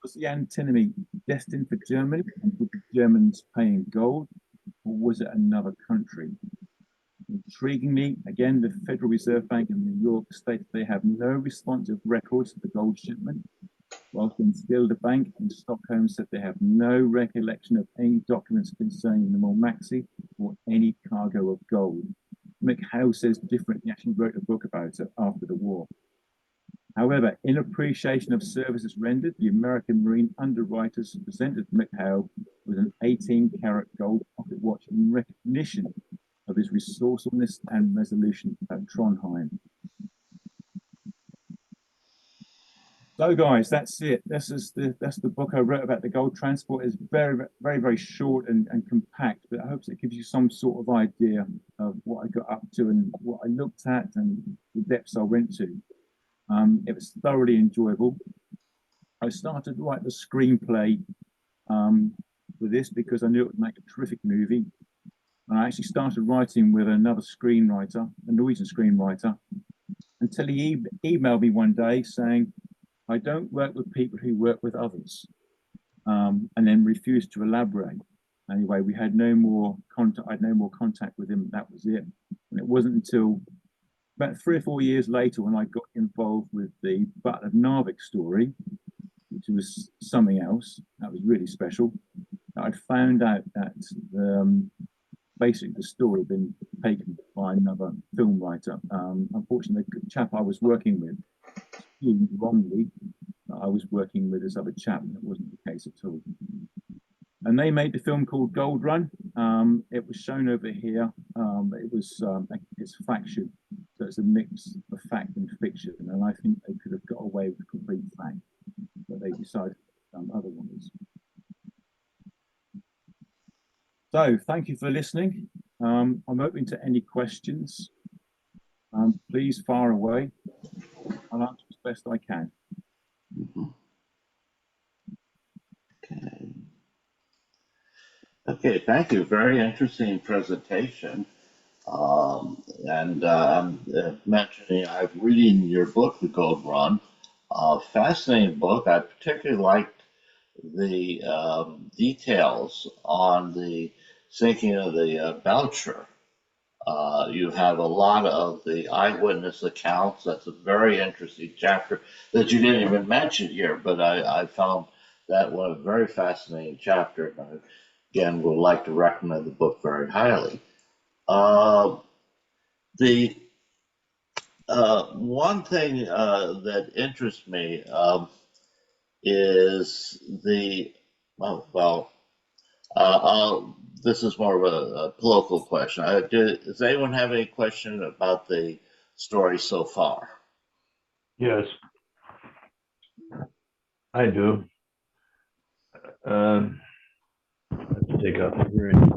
Was the antimony destined for Germany, and were the Germans paying gold, or was it another country? Intriguingly, again, the Federal Reserve Bank in New York stated they have no responsive records of the gold shipment, whilst instead the bank in Stockholm said they have no recollection of any documents concerning the Maxie or any cargo of gold. McHale says different. He actually wrote a book about it after the war. However, in appreciation of services rendered, the American Marine underwriters presented McHale with an 18-karat gold pocket watch in recognition of his resourcefulness and resolution at Trondheim. So, guys, that's it. That's the book I wrote about the gold transport. It's very, very, very short and compact, but I hope it gives you some sort of idea of what I got up to and what I looked at and the depths I went to. It was thoroughly enjoyable. I started to write the screenplay for this because I knew it would make a terrific movie. And I actually started writing with another screenwriter, a Norwegian screenwriter, until he emailed me one day saying, "I don't work with people who work with others," and then refused to elaborate. Anyway, we had no more contact. I had no more contact with him. That was it. And it wasn't until about 3 or 4 years later when I got involved with the Battle of Narvik story, which was something else. That was really special. I'd found out that basically the story had been taken by another film writer. Unfortunately, the chap I was working with assumed wrongly that I was working with this other chap, and it wasn't the case at all. And they made the film called Gold Run. It was shown over here. It's faction, so it's a mix of fact and fiction. And I think they could have got away with complete fact, but they decided otherwise. So thank you for listening. I'm open to any questions. Please fire away. I'll answer as best I can. Okay, thank you. Very interesting presentation. I'm mentioning, I'm reading your book, The Gold Run. Fascinating book. I particularly liked the details on the sinking of the Belcher. You have a lot of the eyewitness accounts. That's a very interesting chapter that you didn't even mention here, but I found that one a very fascinating chapter. And again, would like to recommend the book very highly. The one thing that interests me is the, this is more of a political question. Does anyone have any question about the story so far? Yes, I do. I have to take off the hearing.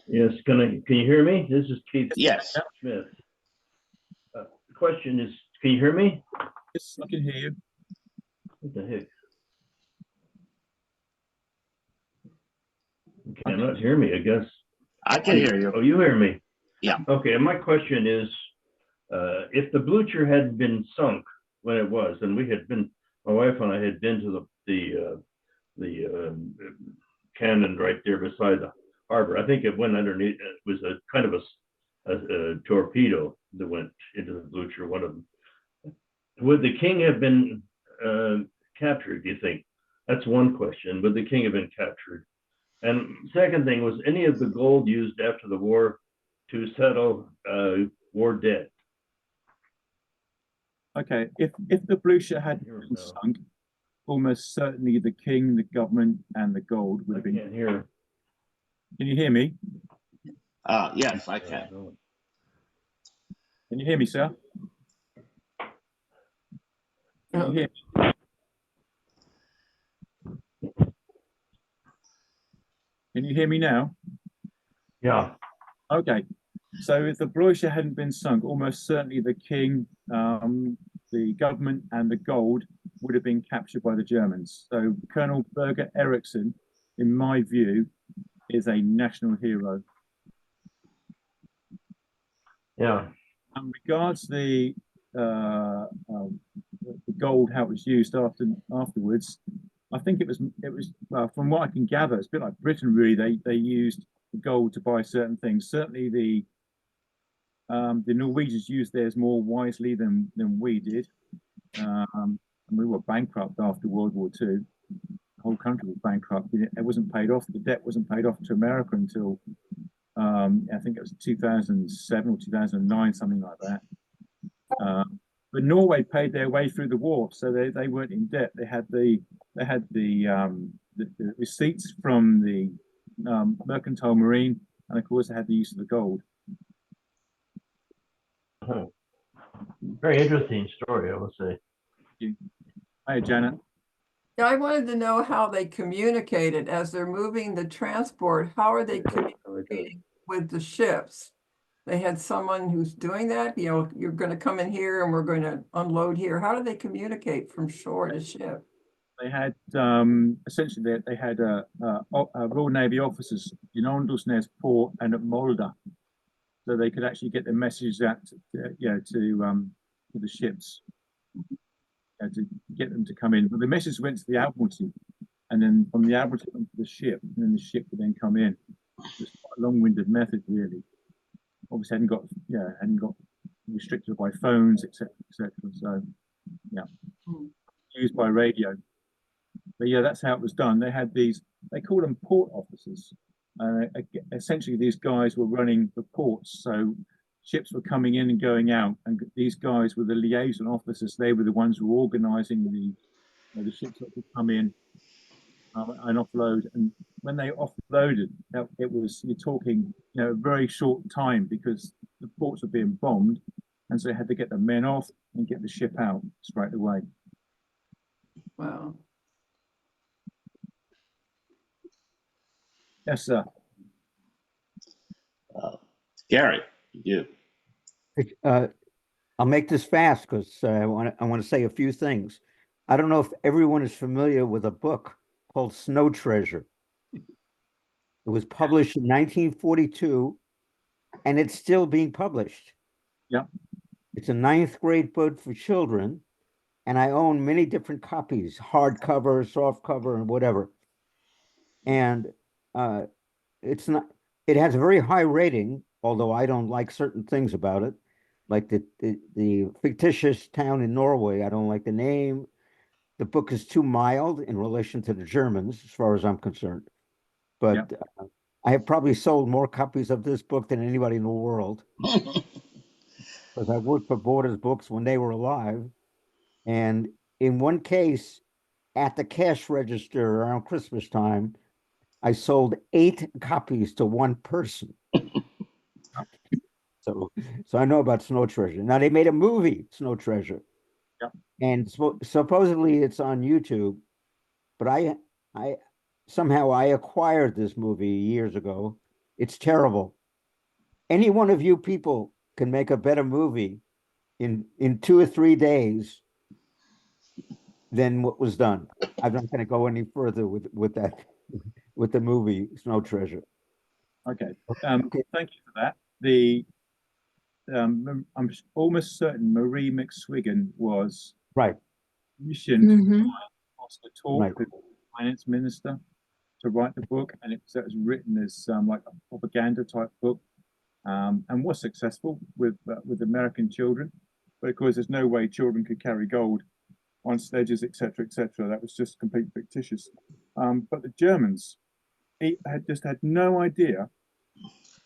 Yes, can you hear me? This is Keith Yes. Smith. The question is, can you hear me? Yes, I can hear you. What the heck? You cannot hear me, I guess. I can hear you. Oh, you hear me? Yeah. Okay, and my question is, if the Blucher hadn't been sunk when it was, and my wife and I had been to the cannon right there beside the harbor. I think it went underneath. It was a kind of a torpedo that went into the Blucher. One of them. Would the king have been captured? Do you think? That's one question. Would the king have been captured? And second thing was, any of the gold used after the war to settle war debt? Okay, if the Blucher had been sunk, almost certainly the king, the government, and the gold would have been. Can't hear. Can you hear me? Yes, I can. Can you hear me, sir? Can you hear me? Can you hear me now? Yeah. Okay, so if the Blucher hadn't been sunk, almost certainly the king, the government, and the gold would have been captured by the Germans. So Colonel Birger Erikson, in my view, is a national hero. Yeah. And regards the gold, how it was used afterwards, I think it was from what I can gather, it's a bit like Britain really. They used the gold to buy certain things. Certainly the Norwegians used theirs more wisely than we did. And we were bankrupt after World War II. The whole country was bankrupt. It wasn't paid off. The debt wasn't paid off to America until I think it was 2007 or 2009, something like that. But Norway paid their way through the war, so they weren't in debt. They had the receipts from the mercantile marine, and of course they had the use of the gold. Very interesting story, I would say. Hi, Janet. Yeah, I wanted to know how they communicated as they're moving the transport. How are they communicating with the ships? They had someone who's doing that. You know, you're going to come in here and we're going to unload here. How do they communicate from shore to ship? They had essentially they had Royal Navy officers in Åndalsnes port and at Molde. so they could actually get the message out to the ships, to get them to come in. But the message went to the Admiralty, and then from the Admiralty went to the ship, and then the ship would then come in. It's quite a long-winded method, really. Obviously, hadn't got restricted by phones, etc., etc. So, yeah, used by radio. But yeah, that's how it was done. They had these. They call them port officers. Essentially, these guys were running the ports. So ships were coming in and going out, and these guys were the liaison officers. They were the ones who were organising the ships that would come in and offload. And when they offloaded, it was, you're talking, a very short time, because the ports were being bombed, and so they had to get the men off and get the ship out straight away. Wow. Yes, sir. Gary, you. I'll make this fast because I want to say a few things. I don't know if everyone is familiar with a book called Snow Treasure. It was published in 1942, and it's still being published. Yeah. It's a 9th grade book for children, and I own many different copies, hardcover, softcover, and whatever. And it's not. It has a very high rating, although I don't like certain things about it, like the fictitious town in Norway. I don't like the name. The book is too mild in relation to the Germans, as far as I'm concerned. But I have probably sold more copies of this book than anybody in the world, because I worked for Borders Books when they were alive. And in one case, at the cash register around Christmas time, I sold 8 copies to one person. So I know about Snow Treasure. Now, they made a movie, Snow Treasure. Yep. And supposedly it's on YouTube, but I somehow I acquired this movie years ago. It's terrible. Any one of you people can make a better movie in 2 or 3 days than what was done. I'm not going to go any further with that, with the movie Snow Treasure. Okay. Thank you for that. I'm almost certain Marie McSwiggan was Right. commissioned Mhm. by Oscar Torp, the finance minister, to write the book, and it was written as like a propaganda type book, and was successful with American children. But of course, there's no way children could carry gold on sledges, etc., etc. That was just completely fictitious. But the Germans had no idea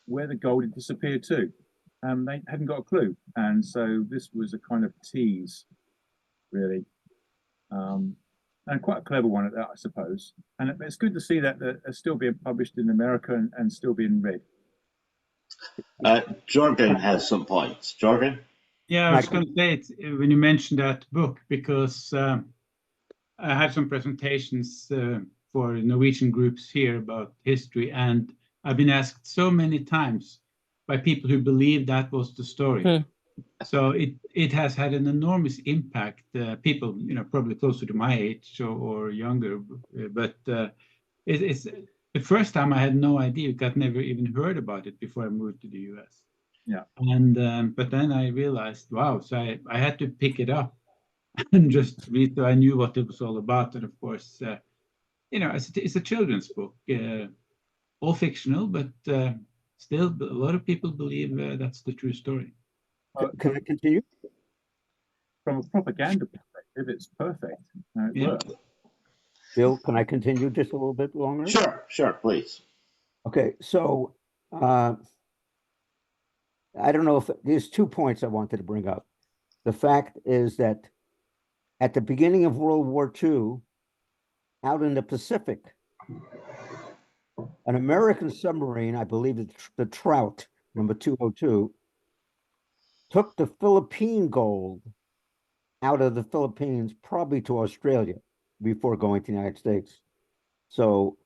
where the gold had disappeared to. They hadn't got a clue, and so this was a kind of tease, really, and quite a clever one at that, I suppose. And it's good to see that they're still being published in America and still being read. Jorgen has some points. Jorgen? Yeah, I was going to say it when you mentioned that book, because I had some presentations for Norwegian groups here about history, and I've been asked so many times by people who believe that was the story. So it has had an enormous impact. People, probably closer to my age or younger, but it's the first time I had no idea. I'd never even heard about it before I moved to the US. Yeah. And but then I realized, wow! So I had to pick it up and just read. So I knew what it was all about. And of course, it's a children's book, all fictional, but still, a lot of people believe that's the true story. Can I continue? From a propaganda perspective, it's perfect. It works. Bill, can I continue just a little bit longer? Sure, please. Okay, so I don't know if there's 2 points I wanted to bring up. The fact is that at the beginning of World War II, out in the Pacific, an American submarine, I believe the Trout, number 202, took the Philippine gold out of the Philippines, probably to Australia, before going to the United States. So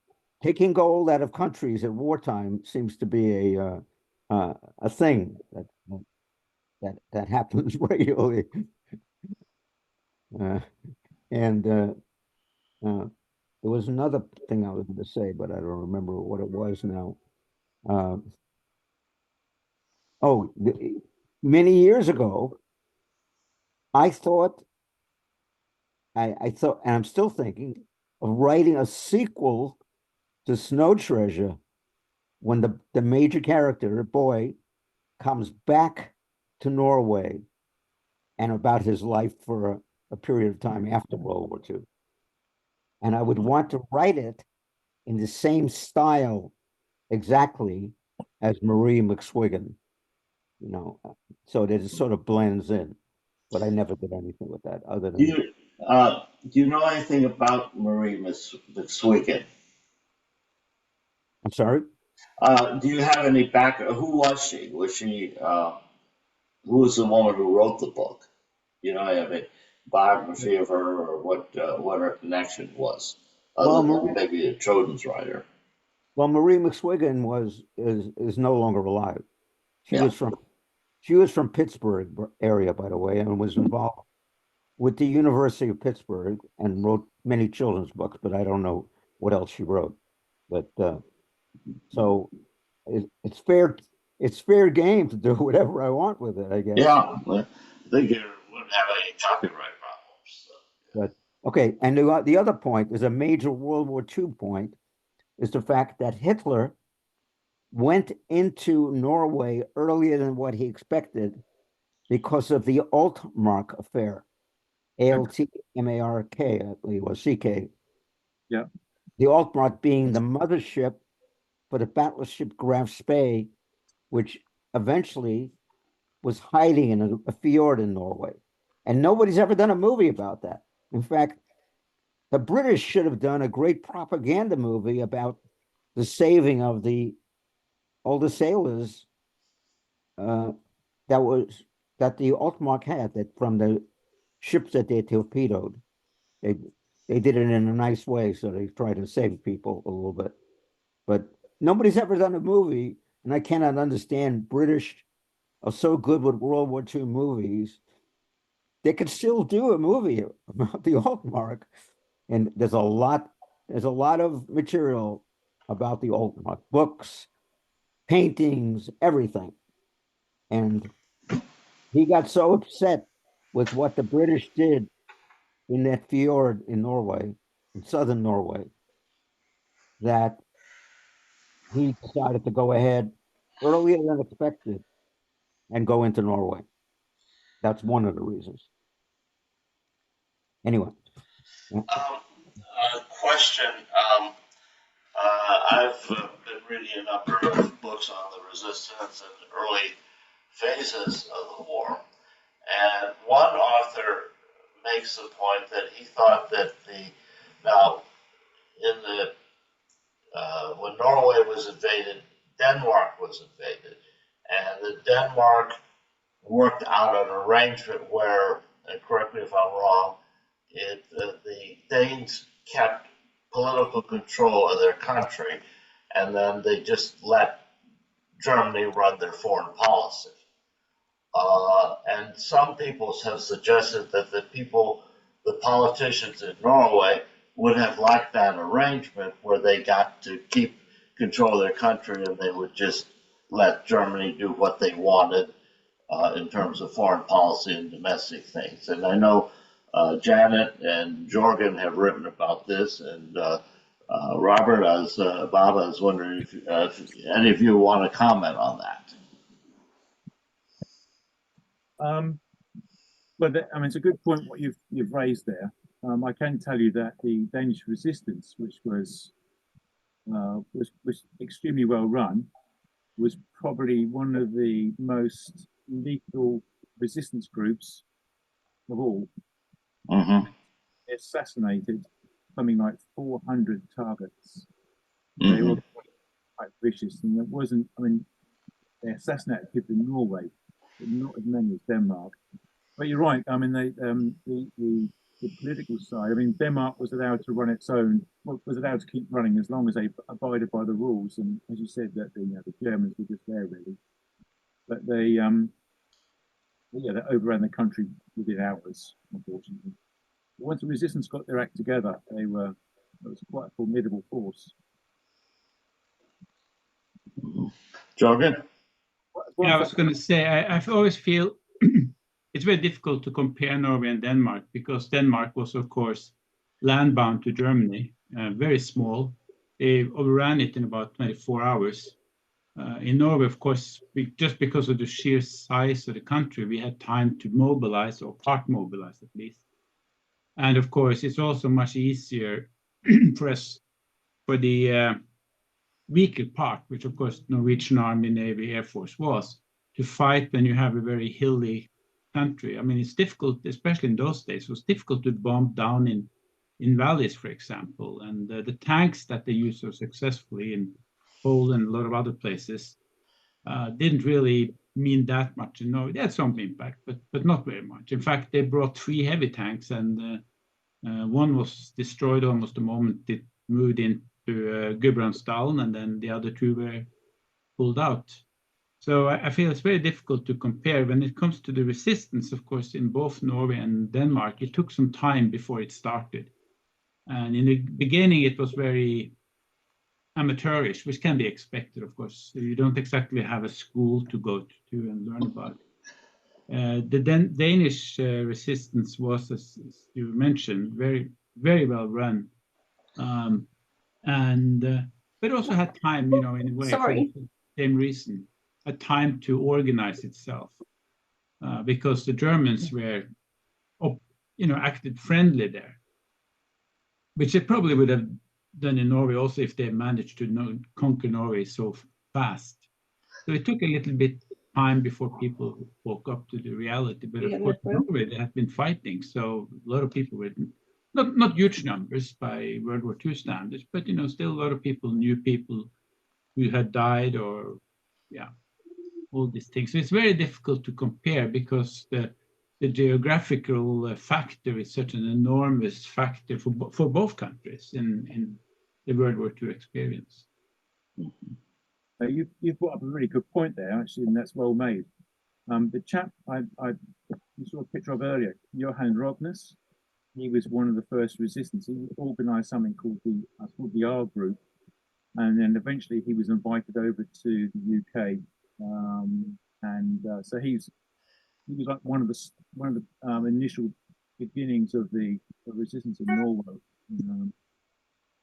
taking gold out of countries at wartime seems to be a thing that happens regularly. There was another thing I was going to say, but I don't remember what it was now. Oh, many years ago, I thought, I thought, and I'm still thinking of writing a sequel to Snow Treasure when the major character, the boy, comes back to Norway and about his life for a period of time after World War II. And I would want to write it in the same style exactly as Marie McSwiggan, you know, so that it sort of blends in. But I never did anything with that other Do than, you do you know anything about Marie McSwiggan? I'm sorry? Do you have any back? Who was she? Was she who was the woman who wrote the book? You know, I have a biography of her, or what her connection was, Well, other than Marie, maybe a children's writer. well, Marie McSwiggan is no longer alive. She Yeah. was from she was from Pittsburgh area, by the way, and was involved with the University of Pittsburgh and wrote many children's books, but I don't know what else she wrote. But so it's fair game to do whatever I want with it, I guess. Yeah, well, I think you wouldn't have any copyright problems. So. But okay, and the other point is a major World War II point is the fact that Hitler went into Norway earlier than what he expected because of the Altmark affair. Altmark, I believe, or CK. Yeah. The Altmark being the mothership for the battleship Graf Spee, which eventually was hiding in a fjord in Norway. And nobody's ever done a movie about that. In fact, the British should have done a great propaganda movie about the saving of all the sailors uh, that was that the Altmark had that from the ships that they torpedoed. They they did it in a nice way, so they tried to save people a little bit. But nobody's ever done a movie, and I cannot understand British are so good with World War II movies. They could still do a movie about the Altmark, and there's a lot of material about the Altmark, books, paintings, everything. And he got so upset with what the British did in that fjord in Norway, in southern Norway, that he decided to go ahead earlier than expected and go into Norway. That's one of the reasons. Anyway, yeah. Question. I've been reading a number of books on the resistance and early phases of the war, and one author makes the point that he thought that now in the when Norway was invaded, Denmark was invaded, and the Denmark worked out an arrangement where, and correct me if I'm wrong, the Danes kept political control of their country, and then they just let Germany run their foreign policy. And some people have suggested that the politicians in Norway would have liked that arrangement where they got to keep control of their country and they would just let Germany do what they wanted in terms of foreign policy and domestic things. And I know Janet and Jorgen have written about this, and Robert, Bob, I was wondering if any of you want to comment on that. But I mean, it's a good point what you've raised there. I can tell you that the Danish resistance, which was extremely well run, was probably one of the most lethal resistance groups of all. Mm-hmm. They assassinated something like 400 targets. Mm-hmm. They were quite vicious, and it wasn't. I mean, they assassinated people in Norway, but not as many as Denmark. But you're right. I mean, the political side. I mean, Denmark was allowed to run its own. Well, was allowed to keep running as long as they abided by the rules. And as you said, that the Germans were just there really. But they overran the country within hours, unfortunately. But once the resistance got their act together, it was quite a formidable force. Jorgen? One Yeah, I was fact- going to say, I always feel it's very difficult to compare Norway and Denmark because Denmark was, of course, landbound to Germany, very small. They overran it in about 24 hours. In Norway, of course, just because of the sheer size of the country, we had time to mobilize or part mobilize at least. And of course, it's also much easier for us, for the weaker part, which of course Norwegian Army, Navy, Air Force was, to fight when you have a very hilly country. I mean, it's difficult, especially in those days, it was difficult to bomb down in valleys, for example. And the tanks that they used so successfully in Poland and a lot of other places didn't really mean that much in Norway. They had some impact, but not very much. In fact, they brought 3 heavy tanks, and one was destroyed almost the moment it moved into Gudbrandsdalen, and then the other 2 were pulled out. So I feel it's very difficult to compare. When it comes to the resistance, of course, in both Norway and Denmark, it took some time before it started. And in the beginning, it was very amateurish, which can be expected, of course. You don't exactly have a school to go to and learn about. The Danish resistance was, as you mentioned, very, very well run. But also had time, in a way, Sorry. for the same reason, a time to organize itself, because the Germans were, acted friendly there, which they probably would have done in Norway also if they managed to conquer Norway so fast. So it took a little bit time before people woke up to the reality. But of course, in Norway they had been fighting, so a lot of people were not huge numbers by World War II standards, but still a lot of people knew people who had died, or all these things. So it's very difficult to compare because the geographical factor is such an enormous factor for both countries in the World War II experience. You brought up a really good point there, actually, and that's well made. The chap you saw a picture of earlier, Johan Rognus, he was one of the first resistance. He organised something called the R Group, and then eventually he was invited over to the UK, so he was like one of the initial beginnings of the resistance in Norway.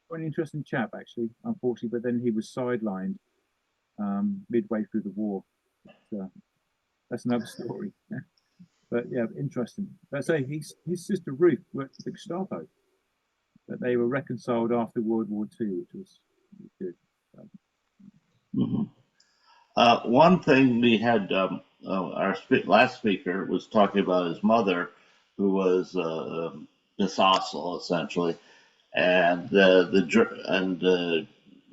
Quite an interesting chap, actually, unfortunately, but then he was sidelined midway through the war. That's another story. But yeah, interesting. I say his sister Ruth worked for the Gestapo, but they were reconciled after World War II, which was good. One thing we had, our last speaker was talking about his mother, who was Miss Ossel, essentially, and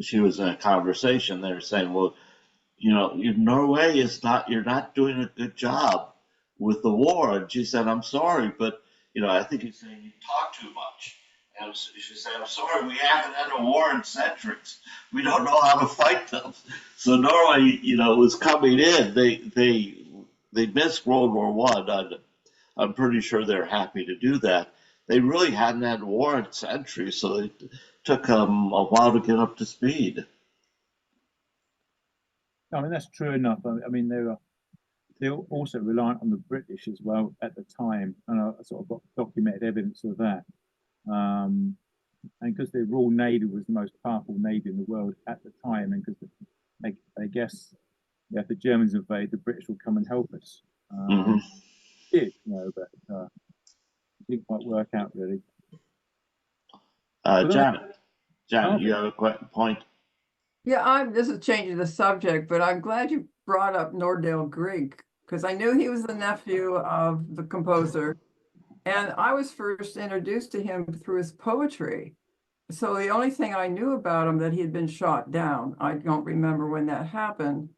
she was in a conversation. They were saying, well, Norway you're not doing a good job with the war. And she said, I'm sorry, but, I think he's saying you talk too much. And she said, I'm sorry, we haven't had a war in centuries. We don't know how to fight them. So Norway, was coming in. They missed World War I. I'm pretty sure they're happy to do that. They really hadn't had a war in centuries, so it took them a while to get up to speed. I mean, that's true enough. I mean, they were also reliant on the British as well at the time, and I sort of got documented evidence of that. And because the Royal Navy was the most powerful navy in the world at the time, and because they guess if the Germans invade, the British will come and help us. But it didn't quite work out really. Janet, you have a point? Yeah, this is changing the subject, but I'm glad you brought up Nordahl Grieg, because I knew he was the nephew of the composer, and I was first introduced to him through his poetry. So the only thing I knew about him that he had been shot down. I don't remember when that happened,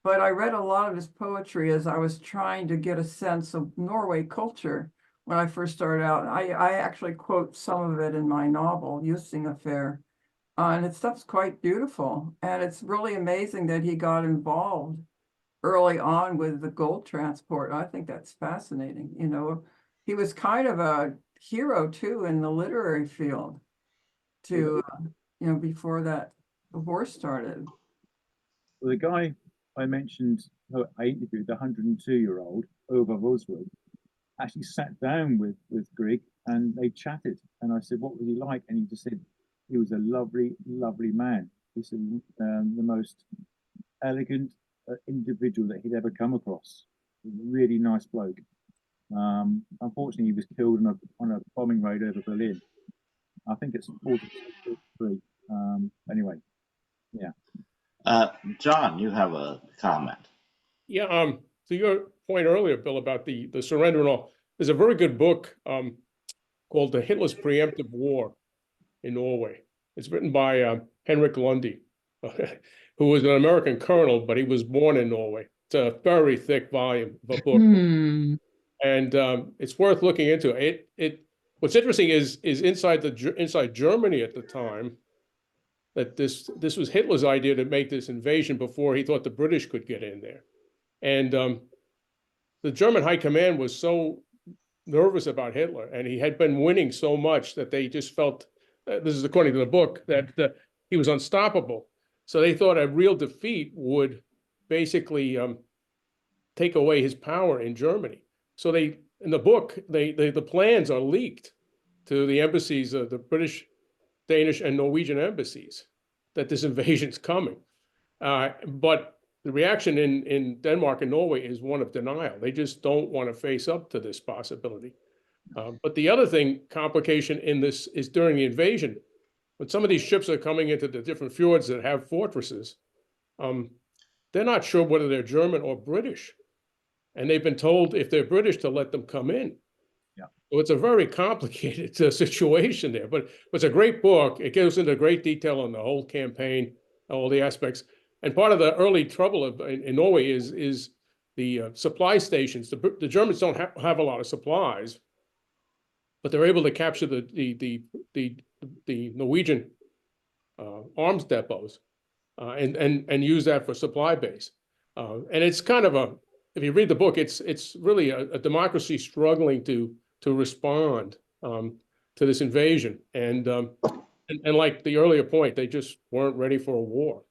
but I read a lot of his poetry as I was trying to get a sense of Norway culture when I first started out. I actually quote some of it in my novel, Justing Affair. And it's stuff's quite beautiful. And it's really amazing that he got involved early on with the gold transport. I think that's fascinating. He was kind of a hero too in the literary field before the war started. Well, the guy I mentioned who I interviewed, the 102-year-old Ove Roswood, actually sat down with Grieg and they chatted. And I said, what was he like? And he just said, he was a lovely, lovely man. He said the most elegant individual that he'd ever come across. A really nice bloke. Unfortunately, he was killed on a bombing raid over Berlin. I think it's 43. Anyway, yeah. John, you have a comment. Yeah, to your point earlier, Bill, about the surrender and all, there's a very good book called The Hitler's Preemptive War in Norway. It's written by Henrik Lundy, who was an American colonel, but he was born in Norway. It's a very thick volume of a book. And it's worth looking into. What's interesting is inside Germany at the time, that this was Hitler's idea to make this invasion before he thought the British could get in there. And the German high command was so nervous about Hitler, and he had been winning so much that they just felt, this is according to the book, that he was unstoppable. So they thought a real defeat would basically take away his power in Germany. So in the book, the plans are leaked to the embassies of the British, Danish, and Norwegian embassies that this invasion's coming. But the reaction in Denmark and Norway is one of denial. They just don't want to face up to this possibility. But the other complication in this is during the invasion, when some of these ships are coming into the different fjords that have fortresses, they're not sure whether they're German or British. And they've been told if they're British to let them come in. Yeah. So it's a very complicated situation there, but it's a great book. It goes into great detail on the whole campaign, all the aspects. And part of the early trouble in Norway is the supply stations. The Germans don't have a lot of supplies, but they're able to capture the Norwegian arms depots and use that for supply base. And it's kind of if you read the book, it's really a democracy struggling to respond to this invasion. And like the earlier point, they just weren't ready for a war.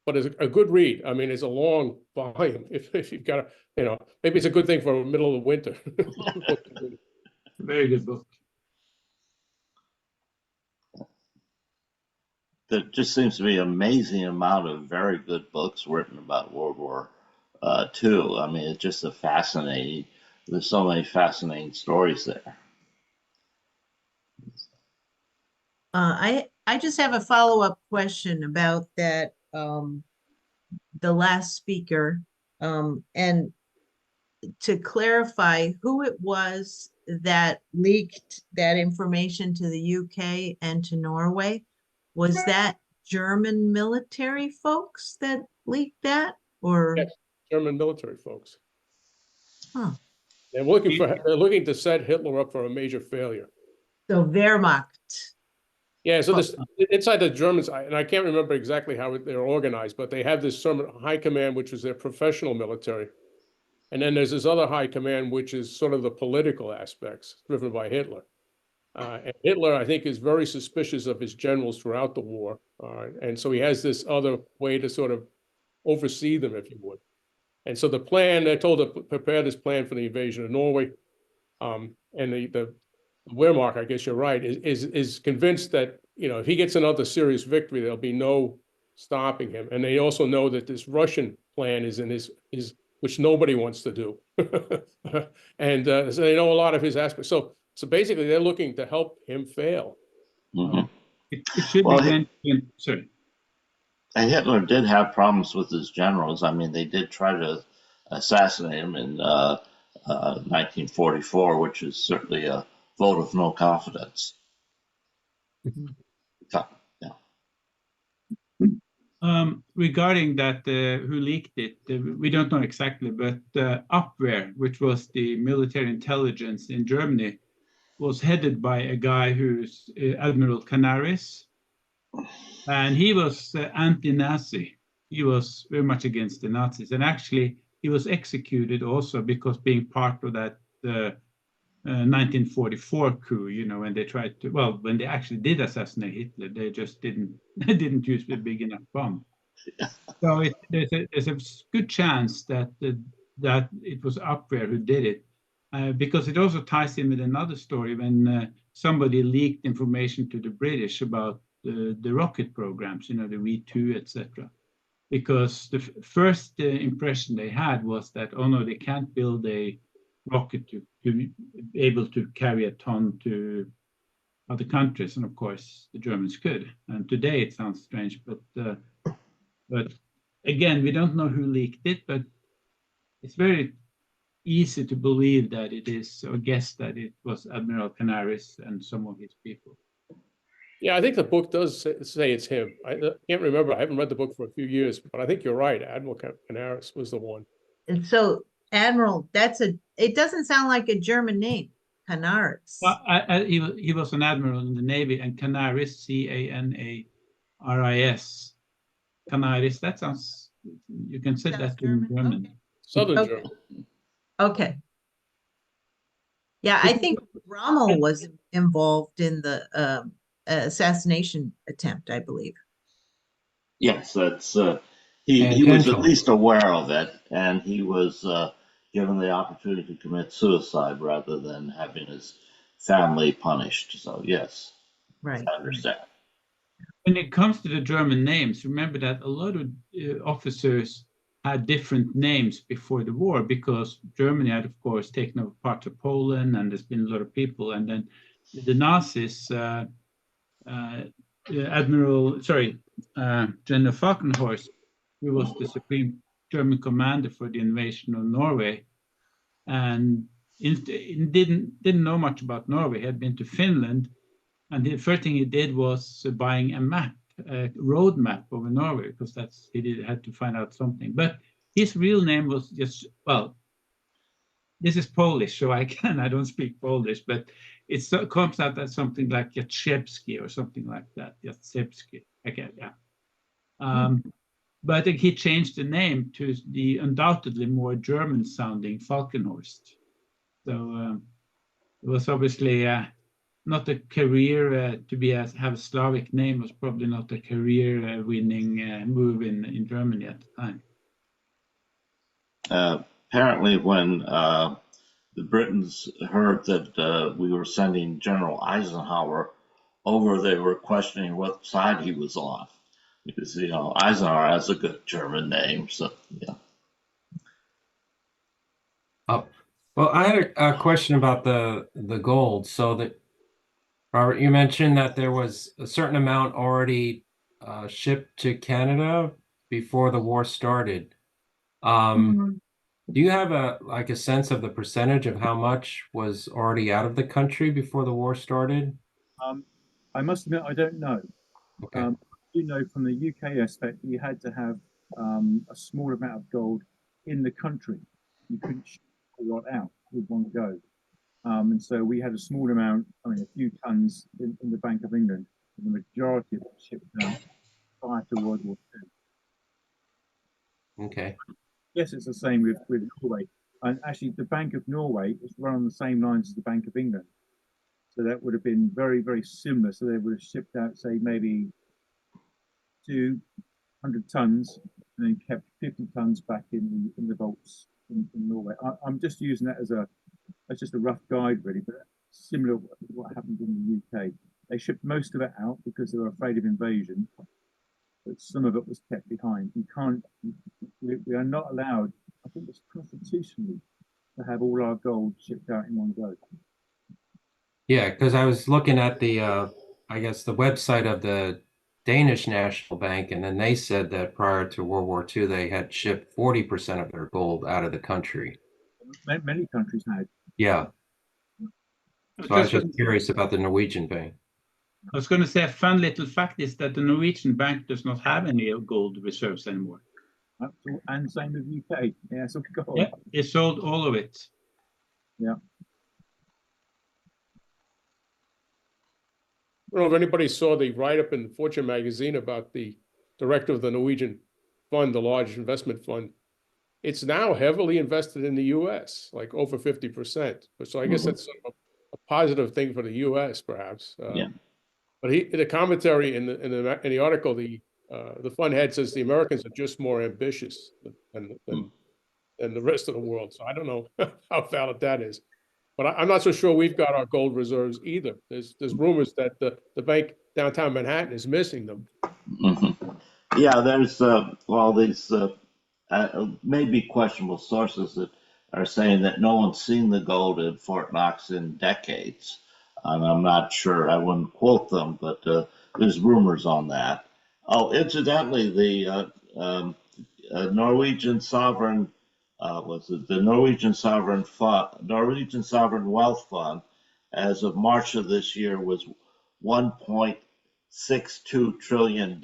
But it's a good read. I mean, it's a long volume. If you've got maybe it's a good thing for the middle of the winter. Very good book. There just seems to be an amazing amount of very good books written about World War II. I mean, it's just there's so many fascinating stories there. I just have a follow-up question about that, the last speaker, and to clarify who it was that leaked that information to the UK and to Norway. Was that German military folks that leaked that, or? Yes, German military folks. Huh. They're looking to set Hitler up for a major failure. So Wehrmacht. Yeah, so this inside the Germans, and I can't remember exactly how they're organized, but they have this high command, which is their professional military. And then there's this other high command, which is sort of the political aspects driven by Hitler. And Hitler, I think, is very suspicious of his generals throughout the war. And so he has this other way to sort of oversee them, if you would. And so the plan, they're told to prepare this plan for the invasion of Norway. And the Wehrmacht, I guess you're right, is convinced that, if he gets another serious victory, there'll be no stopping him. And they also know that this Russian plan is in his which nobody wants to do. And so they know a lot of his aspects. So basically, they're looking to help him fail. Mm-hmm. It should be mentioned. Sorry. And Hitler did have problems with his generals. I mean, they did try to assassinate him in 1944, which is certainly a vote of no confidence. Mm-hmm. Yeah. Regarding that, who leaked it, we don't know exactly, but Abwehr, which was the military intelligence in Germany, was headed by a guy who's Admiral Canaris, and he was anti-Nazi. He was very much against the Nazis, and actually he was executed also because being part of that 1944 coup. When they tried to, when they actually did assassinate Hitler, they just didn't use a big enough bomb. So there's a good chance that that it was Upwear who did it, because it also ties in with another story when somebody leaked information to the British about the rocket programs, the V2, etc. Because the first impression they had was that, oh no, they can't build a rocket to be able to carry a ton to other countries, and of course the Germans could. And today it sounds strange, but again, we don't know who leaked it, but it's very easy to believe that it is, or guess that it was Admiral Canaris and some of his people. Yeah, I think the book does say it's him. I can't remember. I haven't read the book for a few years, but I think you're right. Admiral Canaris was the one. And so Admiral, it doesn't sound like a German name, Canaris. Well, he was an admiral in the Navy, and Canaris, Canaris, Canaris, that sounds, you can say that in German. Okay. Southern Okay. German. Okay. Yeah, I think Rommel was involved in the assassination attempt, I believe. Yes, that's he was at Intentional. least aware of it, and he was given the opportunity to commit suicide rather than having his family punished. So yes, Right. I understand. When it comes to the German names, remember that a lot of officers had different names before the war, because Germany had, of course, taken over parts of Poland, and there's been a lot of people. And then the Nazis, General Falkenhorst, who was the supreme German commander for the invasion of Norway, and didn't know much about Norway. He had been to Finland, and the first thing he did was buying a map, a road map over Norway, because he had to find out something. But his real name was just, well, this is Polish, so I don't speak Polish, but it comes out as something like Jacobski or something like that. Jacobski, okay, yeah. But I think he changed the name to the undoubtedly more German-sounding Falkenhorst. So it was obviously not a career have a Slavic name was probably not a career-winning move in Germany at the time. Apparently, when the Britons heard that we were sending General Eisenhower over, they were questioning what side he was on, because Eisenhower has a good German name. So yeah. Well, I had a question about the gold. So that, Robert, you mentioned that there was a certain amount already shipped to Canada before the war started. Do you have a sense of the percentage of how much was already out of the country before the war started? I must admit, I don't know. Okay. I do know from the UK aspect, you had to have a small amount of gold in the country. You couldn't ship a lot out with one go. And so we had a small amount, a few tons in the Bank of England. And the majority of it shipped out prior to World War II. Okay. Yes, it's the same with Norway. And actually, the Bank of Norway is run on the same lines as the Bank of England. So that would have been very, very similar. So they would have shipped out, say, maybe 200 tons and then kept 50 tons back in the vaults in Norway. I'm just using that as just a rough guide, really, but similar to what happened in the UK. They shipped most of it out because they were afraid of invasion, but some of it was kept behind. We are not allowed, I think it's constitutionally, to have all our gold shipped out in one go. Yeah, because I was looking at the I guess the website of the Danish National Bank, and then they said that prior to World War II, they had shipped 40% of their gold out of the country. Many countries had. Yeah. So I was just curious about the Norwegian bank. I was going to say a fun little fact is that the Norwegian bank does not have any gold reserves anymore. And same with UK. Yeah, so go on. Yeah, they sold all of it. Yeah. I don't know if anybody saw the write-up in Fortune magazine about the director of the Norwegian fund, the large investment fund. It's now heavily invested in the U.S., like over 50%. So I guess that's sort of a positive thing for the U.S., perhaps. Yeah. But the commentary in the article, the The fun head says the Americans are just more ambitious than the rest of the world. So I don't know how valid that is. But I'm not so sure we've got our gold reserves either. There's rumors that the bank downtown Manhattan is missing them. Yeah, there's all these maybe questionable sources that are saying that no one's seen the gold in Fort Knox in decades. And I'm not sure. I wouldn't quote them, but there's rumors on that. Oh, incidentally, the Norwegian sovereign was it the Norwegian sovereign fund, Norwegian sovereign wealth fund, as of March of this year was $1.62 trillion,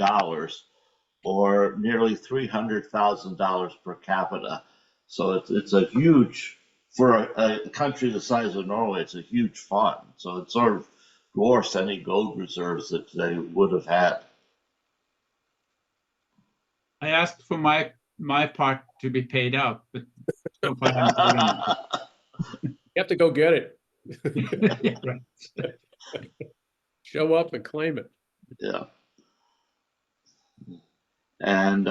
or nearly $300,000 per capita. So it's a huge, for a country the size of Norway, it's a huge fund. So it sort of dwarfs any gold reserves that they would have had. I asked for my part to be paid out, but so far I haven't heard anything. You have to go get it. Yeah, right. Show up and claim it. Yeah. And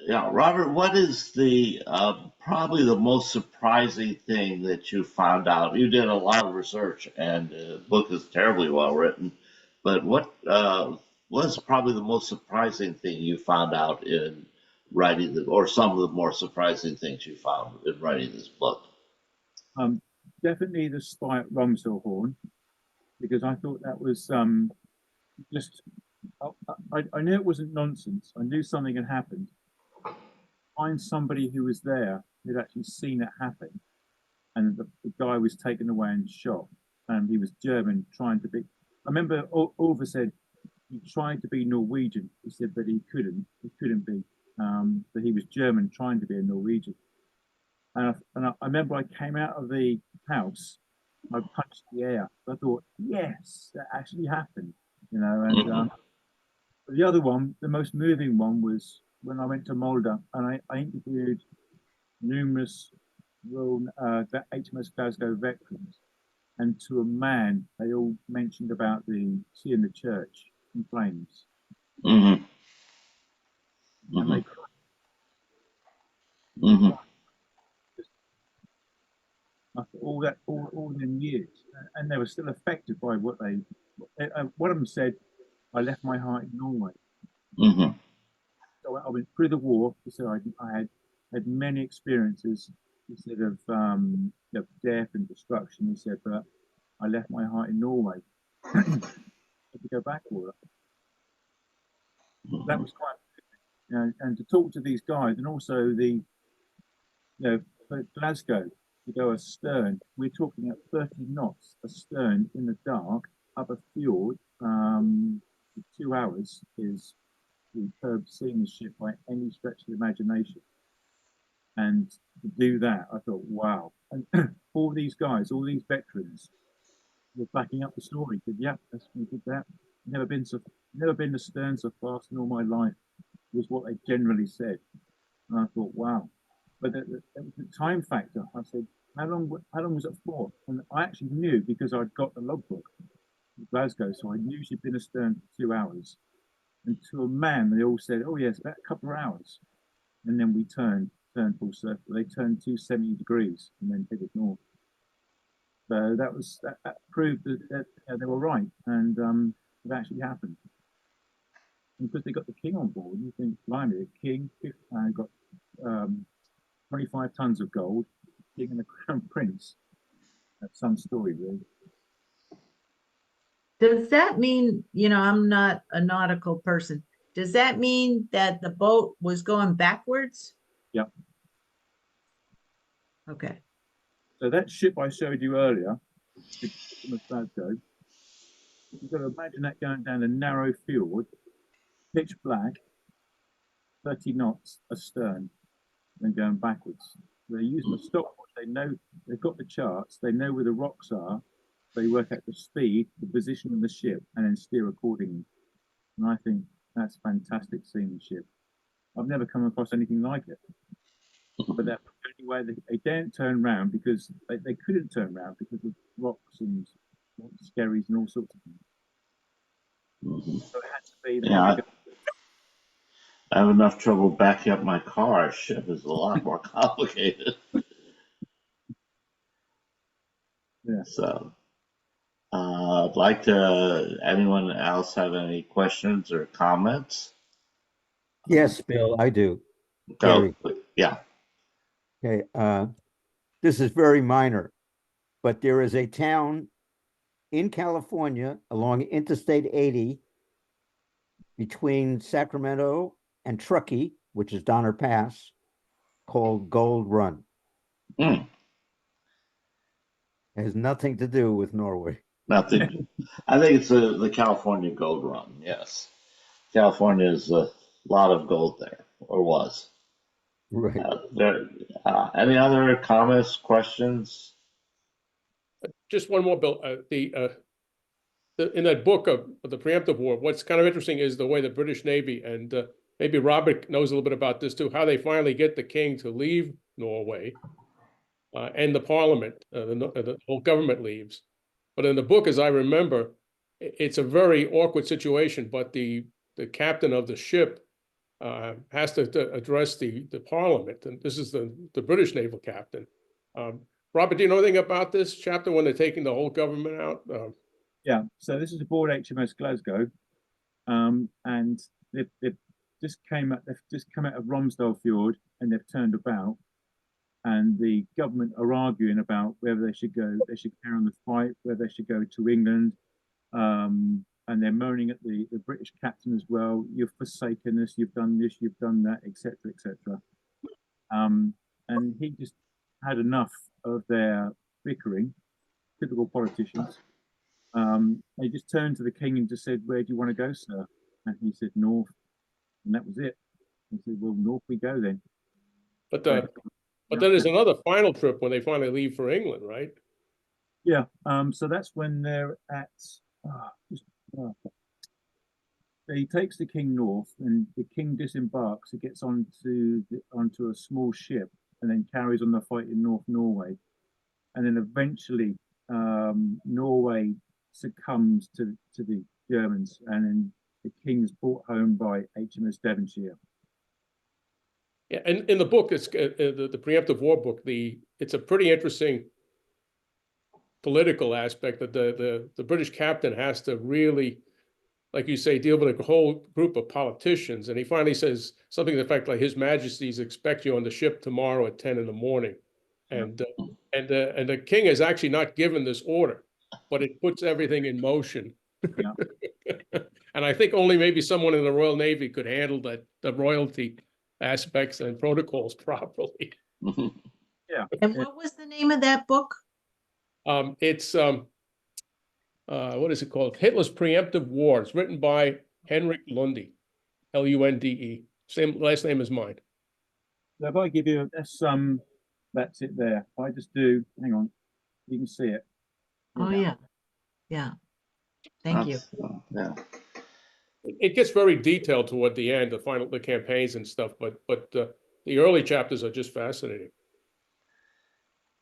yeah, Robert, what is the probably the most surprising thing that you found out? You did a lot of research, and the book is terribly well written. But what was probably the most surprising thing you found out in writing or some of the more surprising things you found in writing this book? Definitely the spy at Romselhorn, because I thought that was just. I knew it wasn't nonsense. I knew something had happened. Find somebody who was there who'd actually seen it happen, and the guy was taken away and shot. And he was German, trying to be. I remember Ulva said he tried to be Norwegian. He said, but he couldn't. He couldn't be. But he was German, trying to be a Norwegian. And I remember I came out of the house. I punched the air. I thought, yes, that actually happened. And the other one, the most moving one, was when I went to Malta and I interviewed numerous HMS Glasgow veterans, and to a man, they all mentioned about seeing the church in flames. Mm-hmm. And they cried. Mm-hmm. After all them years, and they were still affected by what one of them said, I left my heart in Norway. Mm-hmm. So I went through the war. He said I had many experiences. He said of death and destruction. He said, but I left my heart in Norway. I had to go back for it. That was quite, and to talk to these guys, and also for Glasgow to go astern. We're talking at 30 knots astern in the dark up a fjord. 2 hours is superb seamanship by any stretch of the imagination. And to do that, I thought, wow. And all these guys, all these veterans, were backing up the story. Said, yeah, we did that. Never been astern so fast in all my life, was what they generally said. And I thought, wow. But the time factor, I said, how long was it for? And I actually knew because I'd got the logbook in Glasgow, so I knew she'd been astern for 2 hours. And to a man, they all said, oh yes, about a couple of hours. And then we turned full circle. They turned 270 degrees and then headed north. So that proved that they were right, and it actually happened. And because they got the king on board, you think, blimey, the king got 25 tons of gold, king and the crown prince. That's some story, really. Does that mean, I'm not a nautical person. Does that mean that the boat was going backwards? Yep. Okay. So that ship I showed you earlier, the Glasgow, you've got to imagine that going down a narrow fjord, pitch black, 30 knots astern, and going backwards. They're using a stopwatch. They know they've got the charts. They know where the rocks are. They work out the speed, the position of the ship, and then steer accordingly. And I think that's fantastic seamanship. I've never come across anything like it. But that's the only way they daren't turn around, because they couldn't turn around because of rocks and skerries and all sorts of things. So it had to be the Yeah, navigation. I have enough trouble backing up my car. A ship is a lot more complicated. Yeah. So, I'd like to. Anyone else have any questions or comments? Yes, Bill, I do. Go. Gary. Yeah. Okay, this is very minor, but there is a town in California along Interstate 80 between Sacramento and Truckee, which is Donner Pass, called Gold Run. Hmm. It has nothing to do with Norway. Nothing. I think it's the California Gold Run. Yes, California is a lot of gold there, or was. Right. There. Any other comments, questions? Just one more, Bill. In that book of the preemptive war, what's kind of interesting is the way the British Navy, and maybe Robert knows a little bit about this too, how they finally get the king to leave Norway, and the parliament, the whole government leaves. But in the book, as I remember, it's a very awkward situation, but the captain of the ship has to address the parliament, and this is the British naval captain. Robert, do you know anything about this chapter when they're taking the whole government out? Yeah, so this is aboard HMS Glasgow, and they've just come out of Romsdal Fjord, and they've turned about, and the government are arguing about whether they should carry on the fight, whether they should go to England, and they're moaning at the British captain as well. You've forsaken us, you've done this, you've done that, etc., etc. And he just had enough of their bickering, typical politicians. They just turned to the king and just said, "Where do you want to go, sir?" And he said, "North." And that was it. He said, "Well, north we go then." But then there's another final trip when they finally leave for England, right? Yeah. So that's when they're at. He takes the king north, and the king disembarks. He gets onto a small ship, and then carries on the fight in North Norway, and then eventually Norway succumbs to the Germans, and then the king's brought home by HMS Devonshire. Yeah, and in the book, it's the preemptive war book. It's a pretty interesting political aspect that the British captain has to really, like you say, deal with a whole group of politicians. And he finally says something to the effect like, "His Majesty's expect you on the ship tomorrow at 10 in the morning." And the king is actually not given this order, but it puts everything in motion. Yeah. And I think only maybe someone in the Royal Navy could handle the royalty aspects and protocols properly. Yeah. And what was the name of that book? It's what is it called? Hitler's Preemptive War. It's written by Henrik Lunde, Lunde. Same last name as mine. So if I give you that's it there. If I just do, hang on, you can see it. Oh, yeah. Yeah. Thank you. Yeah. It gets very detailed toward the end, the campaigns and stuff, but the early chapters are just fascinating.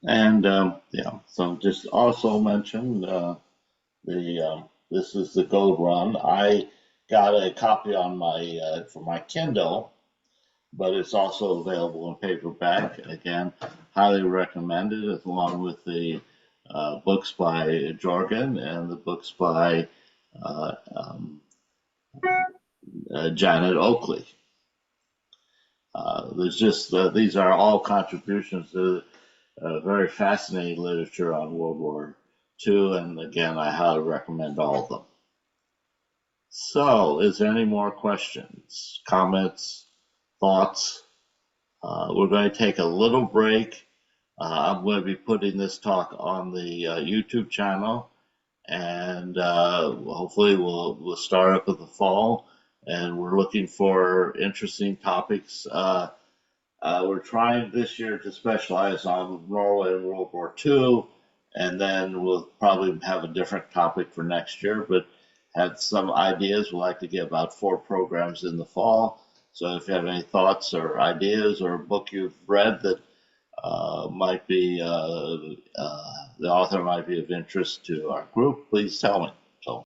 And so just also mention this is the Gold Run. I got a copy on my for my Kindle, but it's also available in paperback. Again, highly recommended, along with the books by Jorgen and the books by Janet Oakley. There's just these are all contributions to very fascinating literature on World War II, and again, I highly recommend all of them. So, is there any more questions, comments, thoughts? We're going to take a little break. I'm going to be putting this talk on the YouTube channel, and hopefully we'll start up in the fall. And we're looking for interesting topics. We're trying this year to specialize on Norway and World War II, and then we'll probably have a different topic for next year, but had some ideas. We'd like to get about 4 programs in the fall. So if you have any thoughts or ideas or a book you've read that might be, the author might be of interest to our group, please tell me.